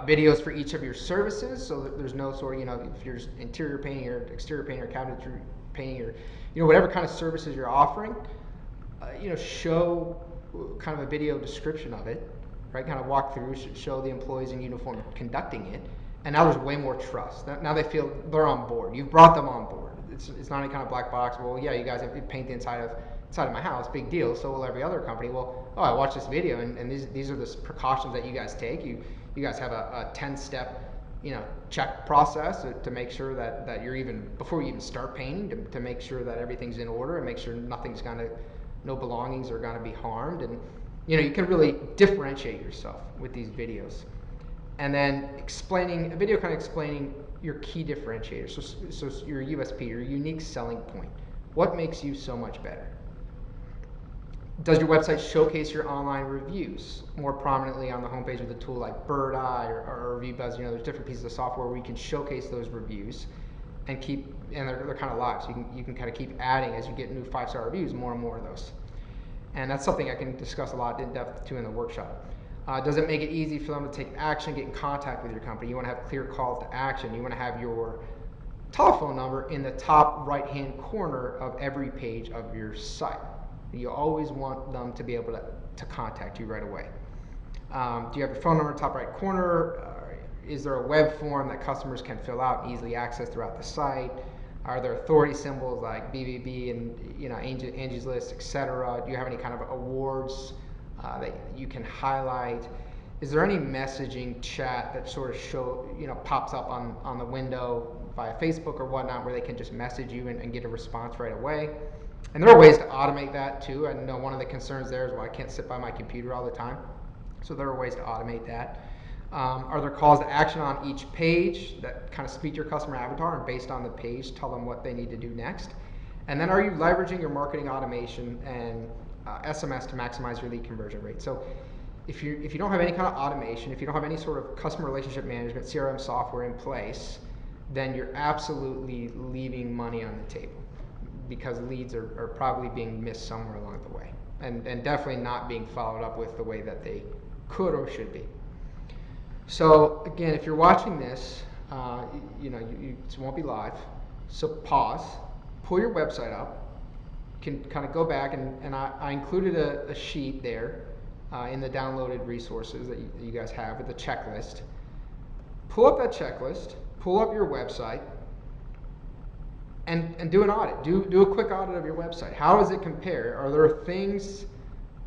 Videos for each of your services, so that there's no sort of, if you're interior painting or exterior painting or cabinetry painting, or whatever kind of services you're offering, show kind of a video description of it, right? Kind of walk through, show the employees in uniform conducting it, and now there's way more trust. Now they feel they're on board. You've brought them on board. It's not any kind of black box. Well, yeah, you guys paint the inside of my house, big deal. So will every other company. Well, I watched this video, and these are the precautions that you guys take. You guys have a 10-step, check process to make sure that you're before you even start painting, to make sure that everything's in order and make sure no belongings are gonna be harmed, and you can really differentiate yourself with these videos. And then a video kind of explaining your key differentiators, so your USP, your unique selling point. What makes you so much better? Does your website showcase your online reviews more prominently on the homepage with a tool like Bird Eye or ReviewBuzz? There's different pieces of software where you can showcase those reviews and they're kind of live, so you can kind of keep adding as you get new 5-star reviews, more and more of those. And that's something I can discuss a lot in depth too in the workshop. Does it make it easy for them to take action, get in contact with your company? You want to have clear calls to action. You want to have your telephone number in the top right-hand corner of every page of your site. You always want them to be able to contact you right away. Do you have your phone number in the top right corner? Is there a web form that customers can fill out and easily access throughout the site? Are there authority symbols like BBB and Angie's List, etc.? Do you have any kind of awards that you can highlight? Is there any messaging chat that sort of pops up on the window via Facebook or whatnot where they can just message you and get a response right away? And there are ways to automate that too. I know one of the concerns there is, well, I can't sit by my computer all the time. So there are ways to automate that. Are there calls to action on each page that kind of speak to your customer avatar and based on the page tell them what they need to do next? And then are you leveraging your marketing automation and SMS to maximize your lead conversion rate? So if you don't have any kind of automation, if you don't have any sort of customer relationship management, CRM software in place, then you're absolutely leaving money on the table because leads are probably being missed somewhere along the way and definitely not being followed up with the way that they could or should be. So again, if you're watching this, it won't be live. So pause, pull your website up. You can kind of go back and I included a sheet there in the downloaded resources that you guys have with the checklist. Pull up that checklist, pull up your website, and do an audit. Do a quick audit of your website. How does it compare? Are there things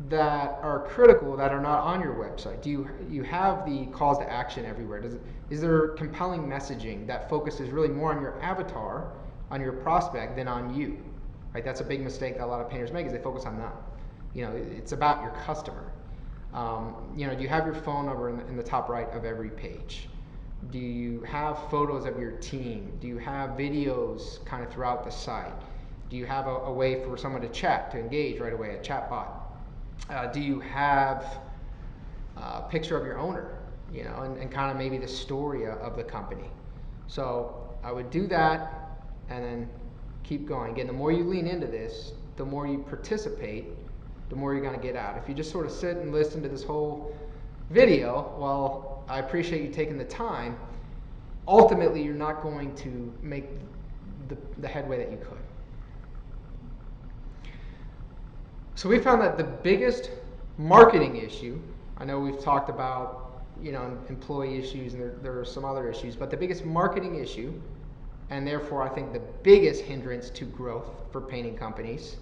that are critical that are not on your website? Do you have the calls to action everywhere? Is there compelling messaging that focuses really more on your avatar, on your prospect, than on you? Right? That's a big mistake that a lot of painters make is they focus on them. It's about your customer. Do you have your phone number in the top right of every page? Do you have photos of your team? Do you have videos kind of throughout the site? Do you have a way for someone to chat, to engage right away, a chat bot? Do you have a picture of your owner, and kind of maybe the story of the company? So I would do that and then keep going. Again, the more you lean into this, the more you participate, the more you're going to get out. If you just sort of sit and listen to this whole video, well, I appreciate you taking the time. Ultimately, you're not going to make the headway that you could. So we found that the biggest marketing issue, I know we've talked about employee issues and there are some other issues, but the biggest marketing issue, and therefore I think the biggest hindrance to growth for painting companies,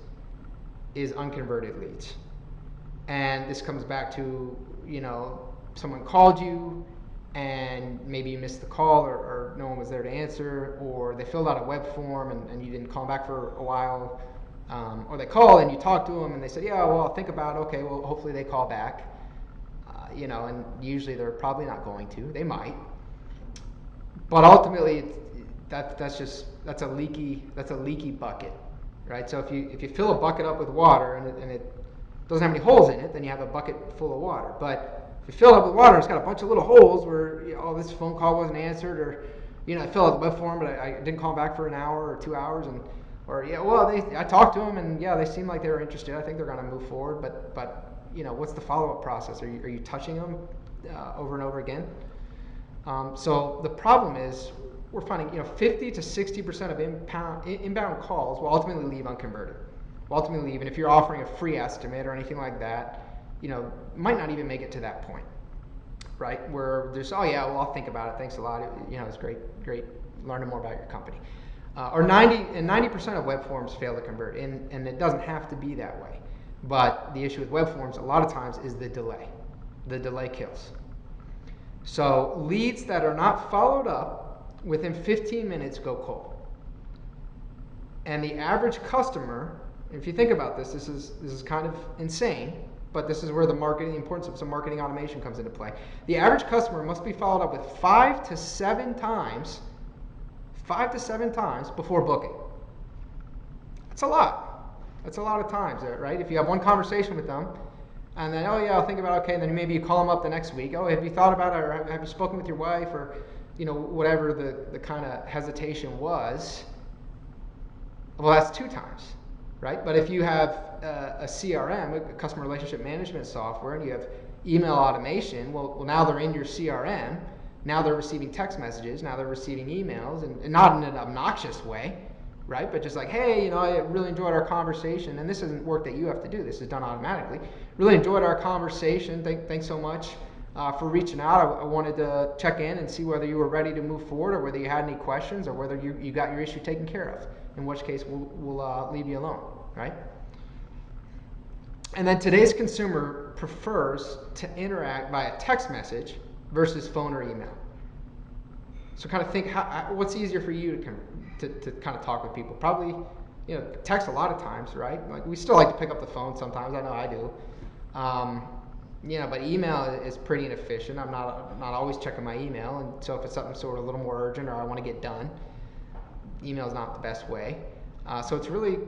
is unconverted leads. And this comes back to someone called you and maybe you missed the call or no one was there to answer, or they filled out a web form and you didn't call back for a while. Or they call and you talk to them and they said, yeah, well, I'll think about it. Okay, well, hopefully they call back. And usually they're probably not going to. They might. But ultimately, that's a leaky bucket, right? So if you fill a bucket up with water and it doesn't have any holes in it, then you have a bucket full of water. But if you fill it up with water, it's got a bunch of little holes where this phone call wasn't answered, or I filled out the web form, but I didn't call back for an hour or 2 hours, I talked to them and they seemed like they were interested. I think they're going to move forward, but what's the follow-up process? Are you touching them over and over again? So the problem is we're finding 50 to 60% of inbound calls will ultimately leave unconverted. Will ultimately leave, and if you're offering a free estimate or anything like that, might not even make it to that point, right? Where there's I'll think about it. Thanks a lot. It's great learning more about your company. Or 90% of web forms fail to convert, and it doesn't have to be that way. But the issue with web forms a lot of times is the delay. The delay kills. So leads that are not followed up within 15 minutes go cold. And the average customer, if you think about this is kind of insane, but this is where the importance of some marketing automation comes into play. The average customer must be followed up with 5 to 7 times before booking. That's a lot. That's a lot of times, right? If you have one conversation with them, and then, I'll think about it, okay, and then maybe you call them up the next week. Have you thought about it, or have you spoken with your wife, or, whatever the kind of hesitation was. Well, that's 2 times, right? But if you have a CRM, a customer relationship management software, and you have email automation, well, now they're in your CRM. Now they're receiving text messages. Now they're receiving emails, and not in an obnoxious way, right? But just like, hey, I really enjoyed our conversation, and this isn't work that you have to do. This is done automatically. Really enjoyed our conversation. Thanks so much. for reaching out. I wanted to check in and see whether you were ready to move forward, or whether you had any questions, or whether you got your issue taken care of, in which case we'll leave you alone, right? And then today's consumer prefers to interact via text message versus phone or email. So kind of think, what's easier for you to kind of talk with people? Probably, text a lot of times, right? Like, we still like to pick up the phone sometimes. I know I do. But email is pretty inefficient. I'm not always checking my email, and so if it's something sort of a little more urgent, or I want to get done, email is not the best way. So it's really,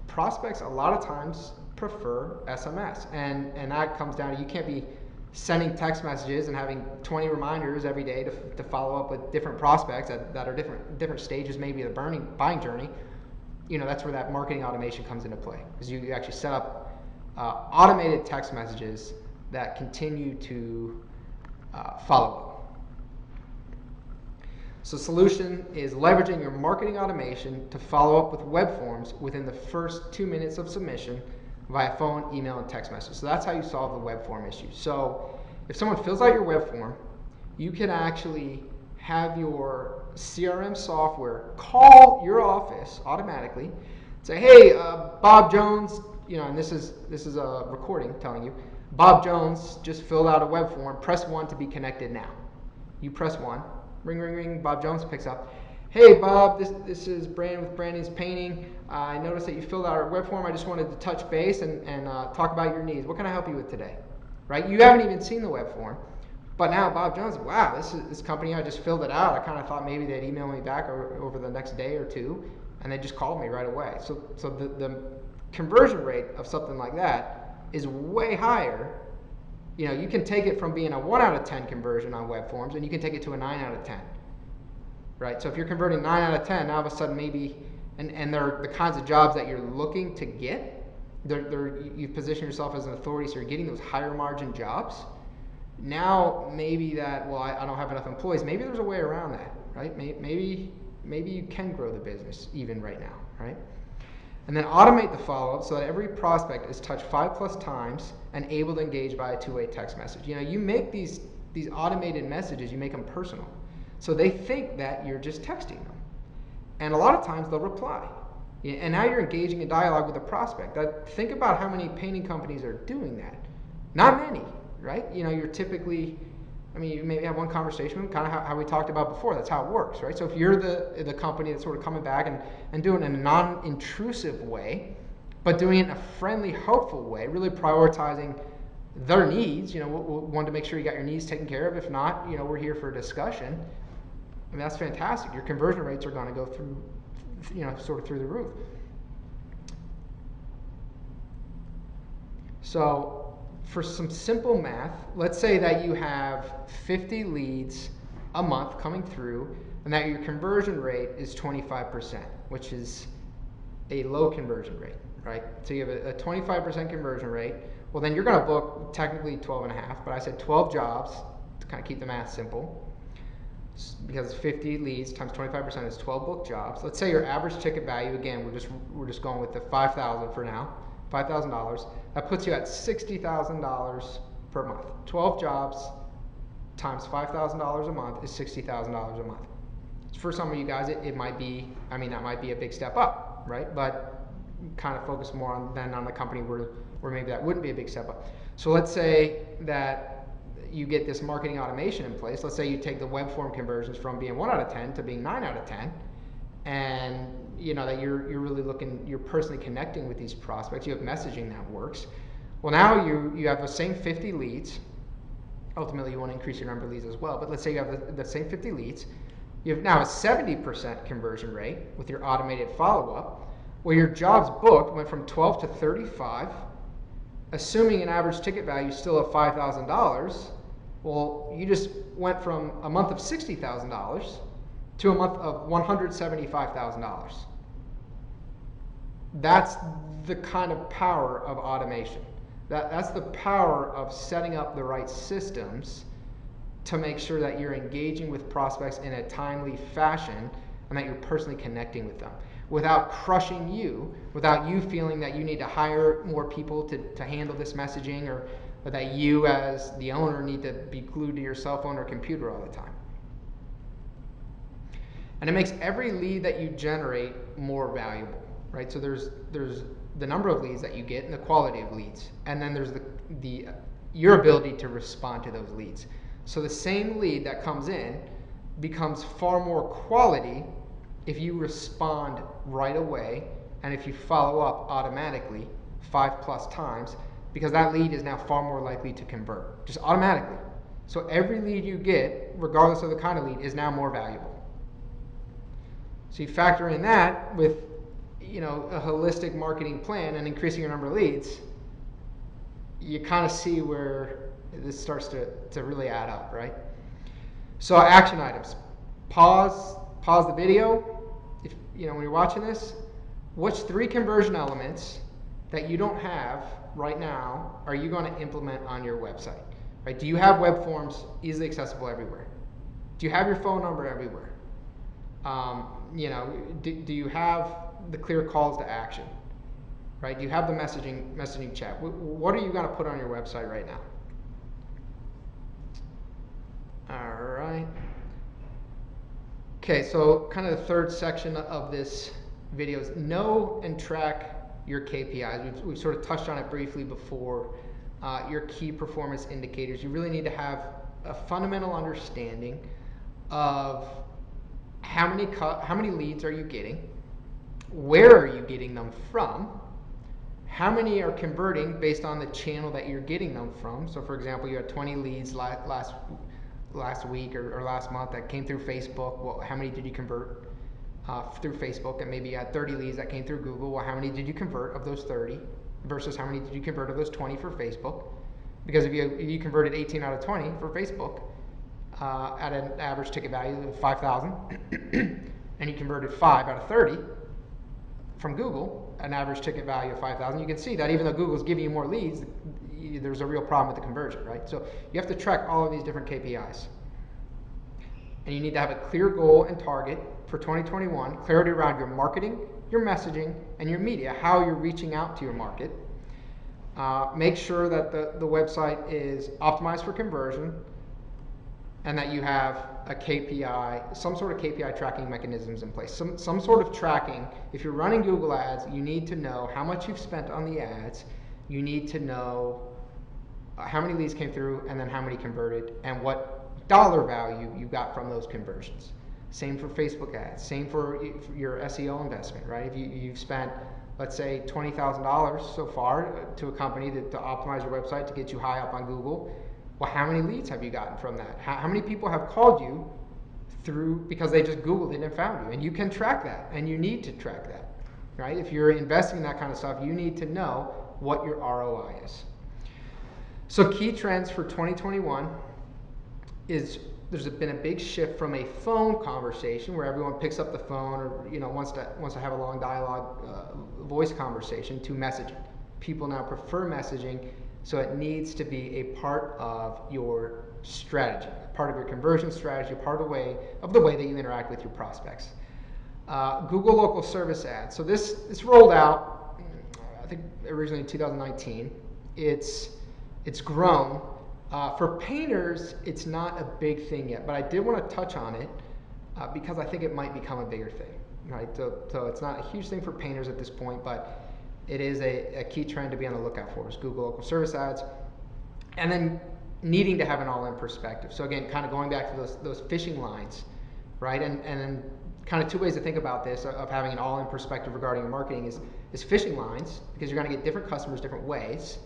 prospects a lot of times prefer SMS, and that comes down to, you can't be sending text messages and having 20 reminders every day to follow up with different prospects that are different stages maybe of the buying journey. That's where that marketing automation comes into play, because you actually set up automated text messages that continue to follow up. So solution is leveraging your marketing automation to follow up with web forms within the first 2 minutes of submission via phone, email, and text message. So that's how you solve the web form issue. So if someone fills out your web form, you can actually have your CRM software call your office automatically, say, hey, Bob Jones, and this is a recording telling you, Bob Jones just filled out a web form, press 1 to be connected now. You press 1, ring, ring, ring, Bob Jones picks up. Hey Bob, this is Brandon with Brandon's Painting. I noticed that you filled out our web form. I just wanted to touch base and talk about your needs. What can I help you with today? Right? You haven't even seen the web form, but now Bob Jones, wow, this company, I just filled it out. I kind of thought maybe they'd email me back over the next day or two, and they just called me right away. So the conversion rate of something like that is way higher. You can take it from being a 1 out of 10 conversion on web forms, and you can take it to a 9 out of 10. Right? So if you're converting 9 out of 10, now all of a sudden maybe, and they're the kinds of jobs that you're looking to get, you've positioned yourself as an authority, so you're getting those higher margin jobs. Now maybe that, I don't have enough employees. Maybe there's a way around that, right? Maybe you can grow the business even right now, right? And then automate the follow-up so that every prospect is touched 5+ times and able to engage by a 2-way text message. You make these automated messages, you make them personal. So they think that you're just texting them. And a lot of times they'll reply. And now you're engaging in dialogue with the prospect. Think about how many painting companies are doing that. Not many, right? You're typically, you maybe have one conversation, kind of how we talked about before. That's how it works, right? So if you're the company that's sort of coming back and doing it in a non-intrusive way, but doing it in a friendly, hopeful way, really prioritizing their needs, we want to make sure you got your needs taken care of. If not, we're here for a discussion. That's fantastic. Your conversion rates are going to go through, sort of through the roof. So for some simple math, let's say that you have 50 leads a month coming through, and that your conversion rate is 25%, which is a low conversion rate, right? So you have a 25% conversion rate. Well, then you're going to book technically 12.5, but I said 12 jobs to kind of keep the math simple. Because 50 leads times 25% is 12 booked jobs. Let's say your average ticket value, again, we're just going with the $5,000 for now, $5,000. That puts you at $60,000 per month. 12 jobs times $5,000 a month is $60,000 a month. For some of you guys, it might be, that might be a big step up, right? But kind of focus more on the company where maybe that wouldn't be a big step up. So let's say that you get this marketing automation in place. Let's say you take the web form conversions from being 1 out of 10 to being 9 out of 10, and that you're really you're personally connecting with these prospects. You have messaging that works. Well, now you have the same 50 leads. Ultimately, you want to increase your number of leads as well. But let's say you have the same 50 leads. You have now a 70% conversion rate with your automated follow-up. Well, your jobs booked went from 12 to 35. Assuming an average ticket value still of $5,000, well, you just went from a month of $60,000 to a month of $175,000. That's the kind of power of automation. That's the power of setting up the right systems to make sure that you're engaging with prospects in a timely fashion and that you're personally connecting with them. without crushing you, without you feeling that you need to hire more people to handle this messaging, or that you as the owner need to be glued to your cell phone or computer all the time. And it makes every lead that you generate more valuable, right? So there's the number of leads that you get and the quality of leads, and then there's your ability to respond to those leads. So the same lead that comes in becomes far more quality if you respond right away and if you follow up automatically 5+ times, because that lead is now far more likely to convert, just automatically. So every lead you get, regardless of the kind of lead, is now more valuable. So you factor in that with a holistic marketing plan and increasing your number of leads, you kind of see where this starts to really add up, right? So action items. Pause the video. If when you're watching this, which 3 conversion elements that you don't have right now are you going to implement on your website? Right? Do you have web forms easily accessible everywhere? Do you have your phone number everywhere? Do you have the clear calls to action? Right? Do you have the messaging chat? What are you going to put on your website right now? All right. Okay, so kind of the third section of this video is know and track your KPIs. We've sort of touched on it briefly before. Your key performance indicators. You really need to have a fundamental understanding of how many leads are you getting, where are you getting them from, how many are converting based on the channel that you're getting them from. So for example, you had 20 leads last week or last month that came through Facebook. Well, how many did you convert through Facebook? And maybe you had 30 leads that came through Google. Well, how many did you convert of those 30 versus how many did you convert of those 20 for Facebook? Because if you converted 18 out of 20 for Facebook at an average ticket value of $5,000 and you converted 5 out of 30 from Google, an average ticket value of $5,000, you can see that even though Google's giving you more leads, there's a real problem with the conversion, right? So you have to track all of these different KPIs. And you need to have a clear goal and target for 2021, clarity around your marketing, your messaging, and your media, how you're reaching out to your market. Make sure that the website is optimized for conversion and that you have a KPI, some sort of KPI tracking mechanisms in place. Some sort of tracking. If you're running Google ads, you need to know how much you've spent on the ads. You need to know how many leads came through and then how many converted and what dollar value you got from those conversions. Same for Facebook ads, same for your SEO investment, right? If you've spent, let's say, $20,000 so far to a company to optimize your website to get you high up on Google, well, how many leads have you gotten from that? How many people have called you through because they just Googled it and found you? And you can track that, and you need to track that, right? If you're investing in that kind of stuff, you need to know what your ROI is. So key trends for 2021 is there's been a big shift from a phone conversation where everyone picks up the phone or wants to have a long dialogue voice conversation to messaging. People now prefer messaging, so it needs to be a part of your strategy, part of your conversion strategy, part of the way that you interact with your prospects. Google local service ads. So this rolled out, I think originally in 2019. It's grown. For painters, it's not a big thing yet, but I did want to touch on it because I think it might become a bigger thing, right? So it's not a huge thing for painters at this point, but it is a key trend to be on the lookout for is Google local service ads, and then needing to have an all-in perspective. So again, kind of going back to those fishing lines, right? And then kind of 2 ways to think about this of having an all-in perspective regarding your marketing is fishing lines, because you're going to get different customers different ways.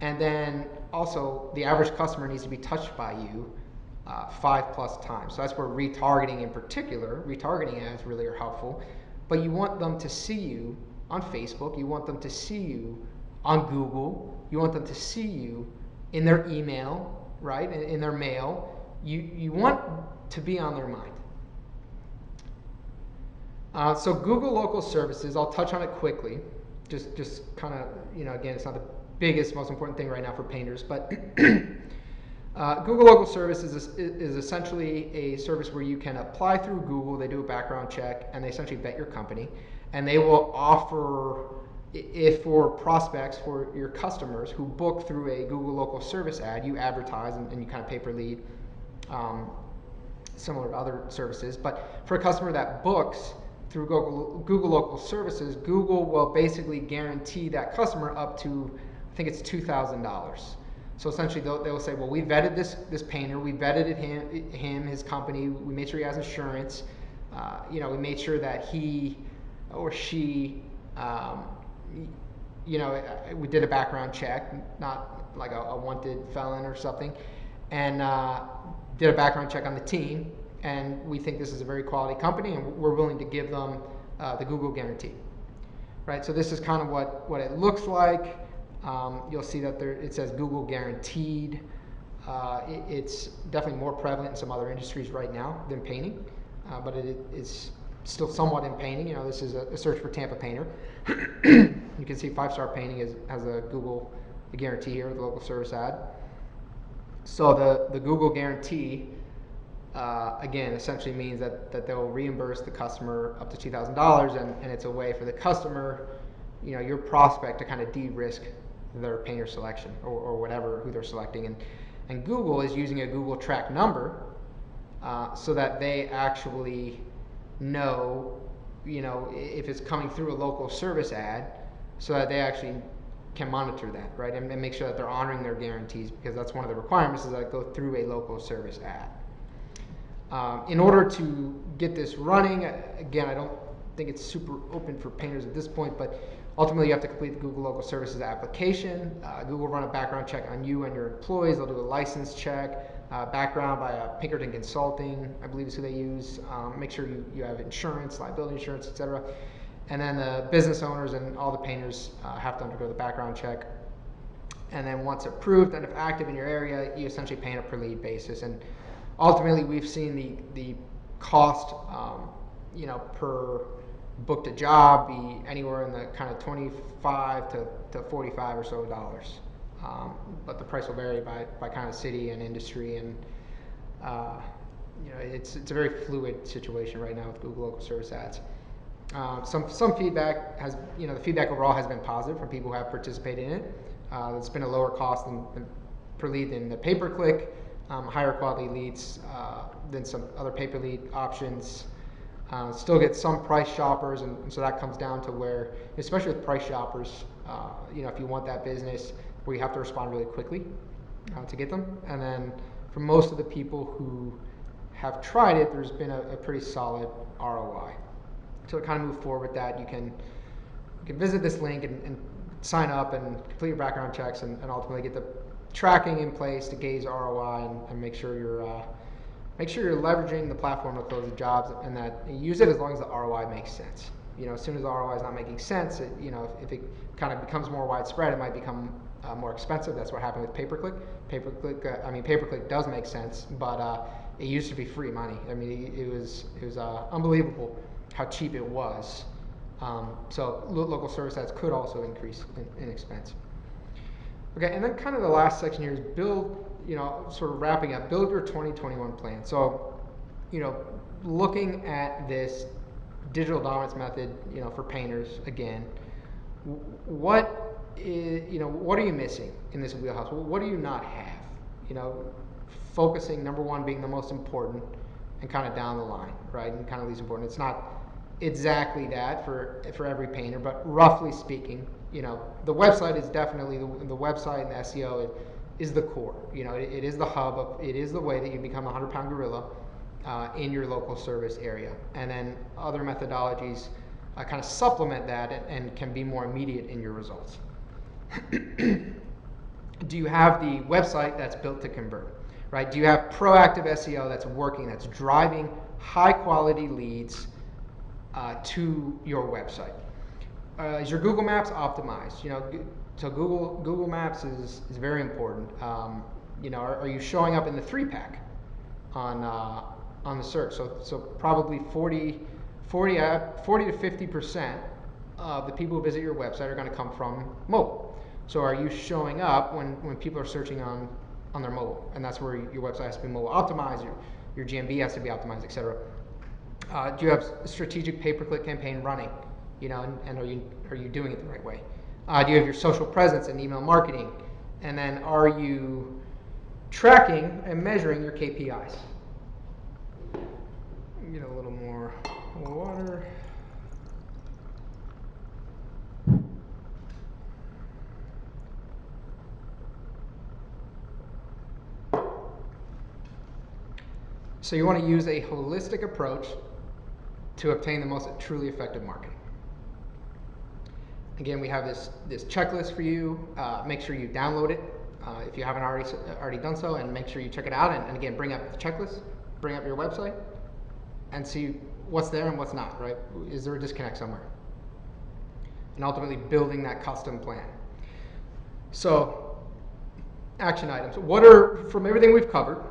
And then also the average customer needs to be touched by you 5+ times. So that's where retargeting in particular, retargeting ads really are helpful. But you want them to see you on Facebook. You want them to see you on Google. You want them to see you in their email, right? In their mail. You want to be on their mind. So Google local services, I'll touch on it quickly. Just kind of, again, it's not the biggest, most important thing right now for painters, but Google local services is essentially a service where you can apply through Google. They do a background check and they essentially vet your company, and they will offer, if for prospects, for your customers who book through a Google local service ad, you advertise and you kind of pay per lead, similar to other services. But for a customer that books through Google local services, Google will basically guarantee that customer up to, I think it's $2,000. So essentially, they'll say, well, we vetted this painter, we vetted him, his company, we made sure he has insurance, we made sure that he or she, we did a background check, not like a wanted felon or something, and did a background check on the team, and we think this is a very quality company, and we're willing to give them the Google guarantee. Right, so this is kind of what it looks like. You'll see that it says Google guaranteed. It's definitely more prevalent in some other industries right now than painting, but it's still somewhat in painting. This is a search for Tampa painter. You can see 5 Star Painting has a Google guarantee here, the local service ad. So the Google guarantee, again, essentially means that they'll reimburse the customer up to $2,000, and it's a way for the customer, your prospect, to kind of de-risk their painter selection or whatever, who they're selecting. And Google is using a Google track number so that they actually know, if it's coming through a local service ad, so that they actually can monitor that, right, and make sure that they're honoring their guarantees, because that's one of the requirements, is that go through a local service ad. In order to get this running, again, I don't think it's super open for painters at this point, but ultimately you have to complete the Google Local Services application. Google will run a background check on you and your employees. They'll do a license check, background by Pinkerton Consulting, I believe is who they use. Make sure you have insurance, liability insurance, etc. And then the business owners and all the painters have to undergo the background check. And then once approved and if active in your area, you essentially pay on a per lead basis. And ultimately, we've seen the cost, per booked a job be anywhere in the kind of $25 to $45 or so dollars. But the price will vary by kind of city and industry, and it's a very fluid situation right now with Google local service ads. Some feedback the feedback overall has been positive from people who have participated in it. It's been a lower cost than per lead than the pay-per-click, higher quality leads than some other pay-per-lead options. Still get some price shoppers, and so that comes down to where, especially with price shoppers, if you want that business where you have to respond really quickly to get them. And then for most of the people who have tried it, there's been a pretty solid ROI. So to kind of move forward with that, you can visit this link and sign up and complete your background checks, and ultimately get the tracking in place to gauge ROI and make sure you're leveraging the platform to close the jobs, and that you use it as long as the ROI makes sense. As soon as the ROI is not making sense, if it kind of becomes more widespread, it might become more expensive. That's what happened with pay-per-click. Pay-per-click does make sense, but it used to be free money. I mean, it was unbelievable how cheap it was. So local service ads could also increase in expense. Okay, and then kind of the last section here is build, sort of wrapping up, build your 2021 plan. So, looking at this digital dominance method, for painters, again, what are you missing in this wheelhouse? What do you not have? Focusing, number one, being the most important, and kind of down the line, right, and kind of least important. It's not exactly that for every painter, but roughly speaking, the website is definitely the website, and the SEO is the core. It is the hub it is the way that you become a 100-pound gorilla in your local service area. And then other methodologies kind of supplement that and can be more immediate in your results. Do you have the website that's built to convert, right? Do you have proactive SEO that's working, that's driving high-quality leads to your website? Is your Google Maps optimized? So Google Maps is very important. Are you showing up in the 3-pack on the search? So probably 40 to 50% of the people who visit your website are going to come from mobile. So are you showing up when people are searching on their mobile? And that's where your website has to be mobile optimized. Your GMB has to be optimized, etc. Do you have a strategic pay-per-click campaign running? and are you doing it the right way? Do you have your social presence and email marketing? And then are you tracking and measuring your KPIs? Get a little more water. So you want to use a holistic approach to obtain the most truly effective marketing. Again, we have this checklist for you. Make sure you download it if you haven't already done so, and make sure you check it out. And again, bring up the checklist, bring up your website, and see what's there and what's not, right? Is there a disconnect somewhere? And ultimately building that custom plan. So, action items. What are, from everything we've covered,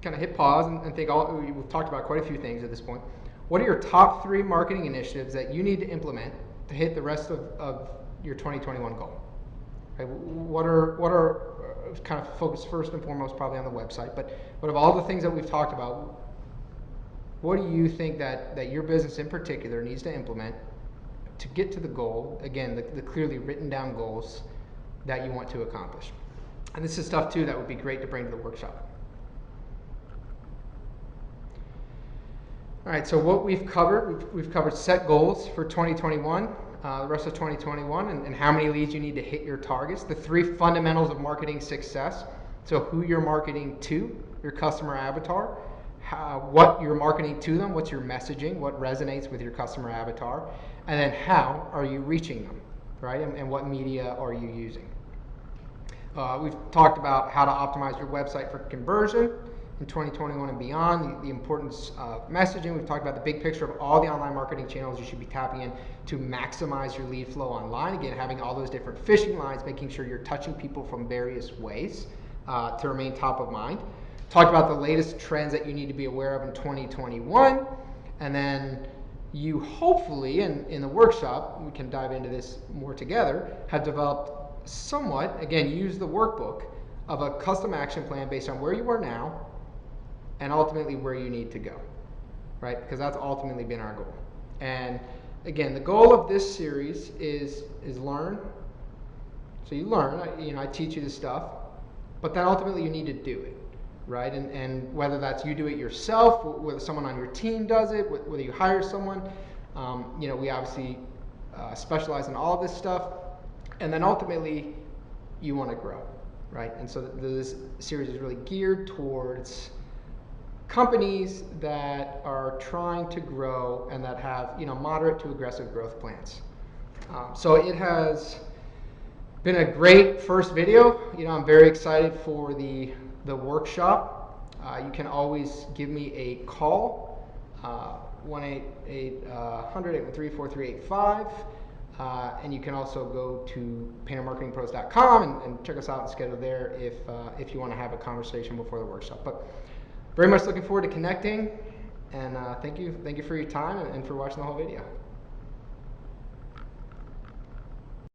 kind of hit pause and think, we've talked about quite a few things at this point. What are your top 3 marketing initiatives that you need to implement to hit the rest of your 2021 goal? Okay, what are kind of focused first and foremost probably on the website, but of all the things that we've talked about, what do you think that your business in particular needs to implement to get to the goal, again, the clearly written down goals that you want to accomplish? And this is stuff too that would be great to bring to the workshop. All right, so what we've covered set goals for 2021, the rest of 2021, and how many leads you need to hit your targets, the 3 fundamentals of marketing success. So who you're marketing to, your customer avatar, what you're marketing to them, what's your messaging, what resonates with your customer avatar, and then how are you reaching them, right? And what media are you using? We've talked about how to optimize your website for conversion in 2021 and beyond, the importance of messaging. We've talked about the big picture of all the online marketing channels you should be tapping in to maximize your lead flow online. Again, having all those different fishing lines, making sure you're touching people from various ways to remain top of mind. Talked about the latest trends that you need to be aware of in 2021. And then you hopefully, in the workshop, we can dive into this more together, have developed somewhat, again, use the workbook of a custom action plan based on where you are now and ultimately where you need to go, right? Because that's ultimately been our goal. And again, the goal of this series is learn. So you learn, I teach you this stuff, but then ultimately you need to do it, right? And whether that's you do it yourself, whether someone on your team does it, whether you hire someone, we obviously specialize in all of this stuff, and then ultimately you want to grow, right? And so this series is really geared towards companies that are trying to grow and that have moderate to aggressive growth plans. So it has been a great first video. I'm very excited for the workshop. You can always give me a call, 1-888-100-813-4385. And you can also go to paintermarketingpros.com and check us out and schedule there if you want to have a conversation before the workshop. But very much looking forward to connecting, and thank you for your time and for watching the whole video.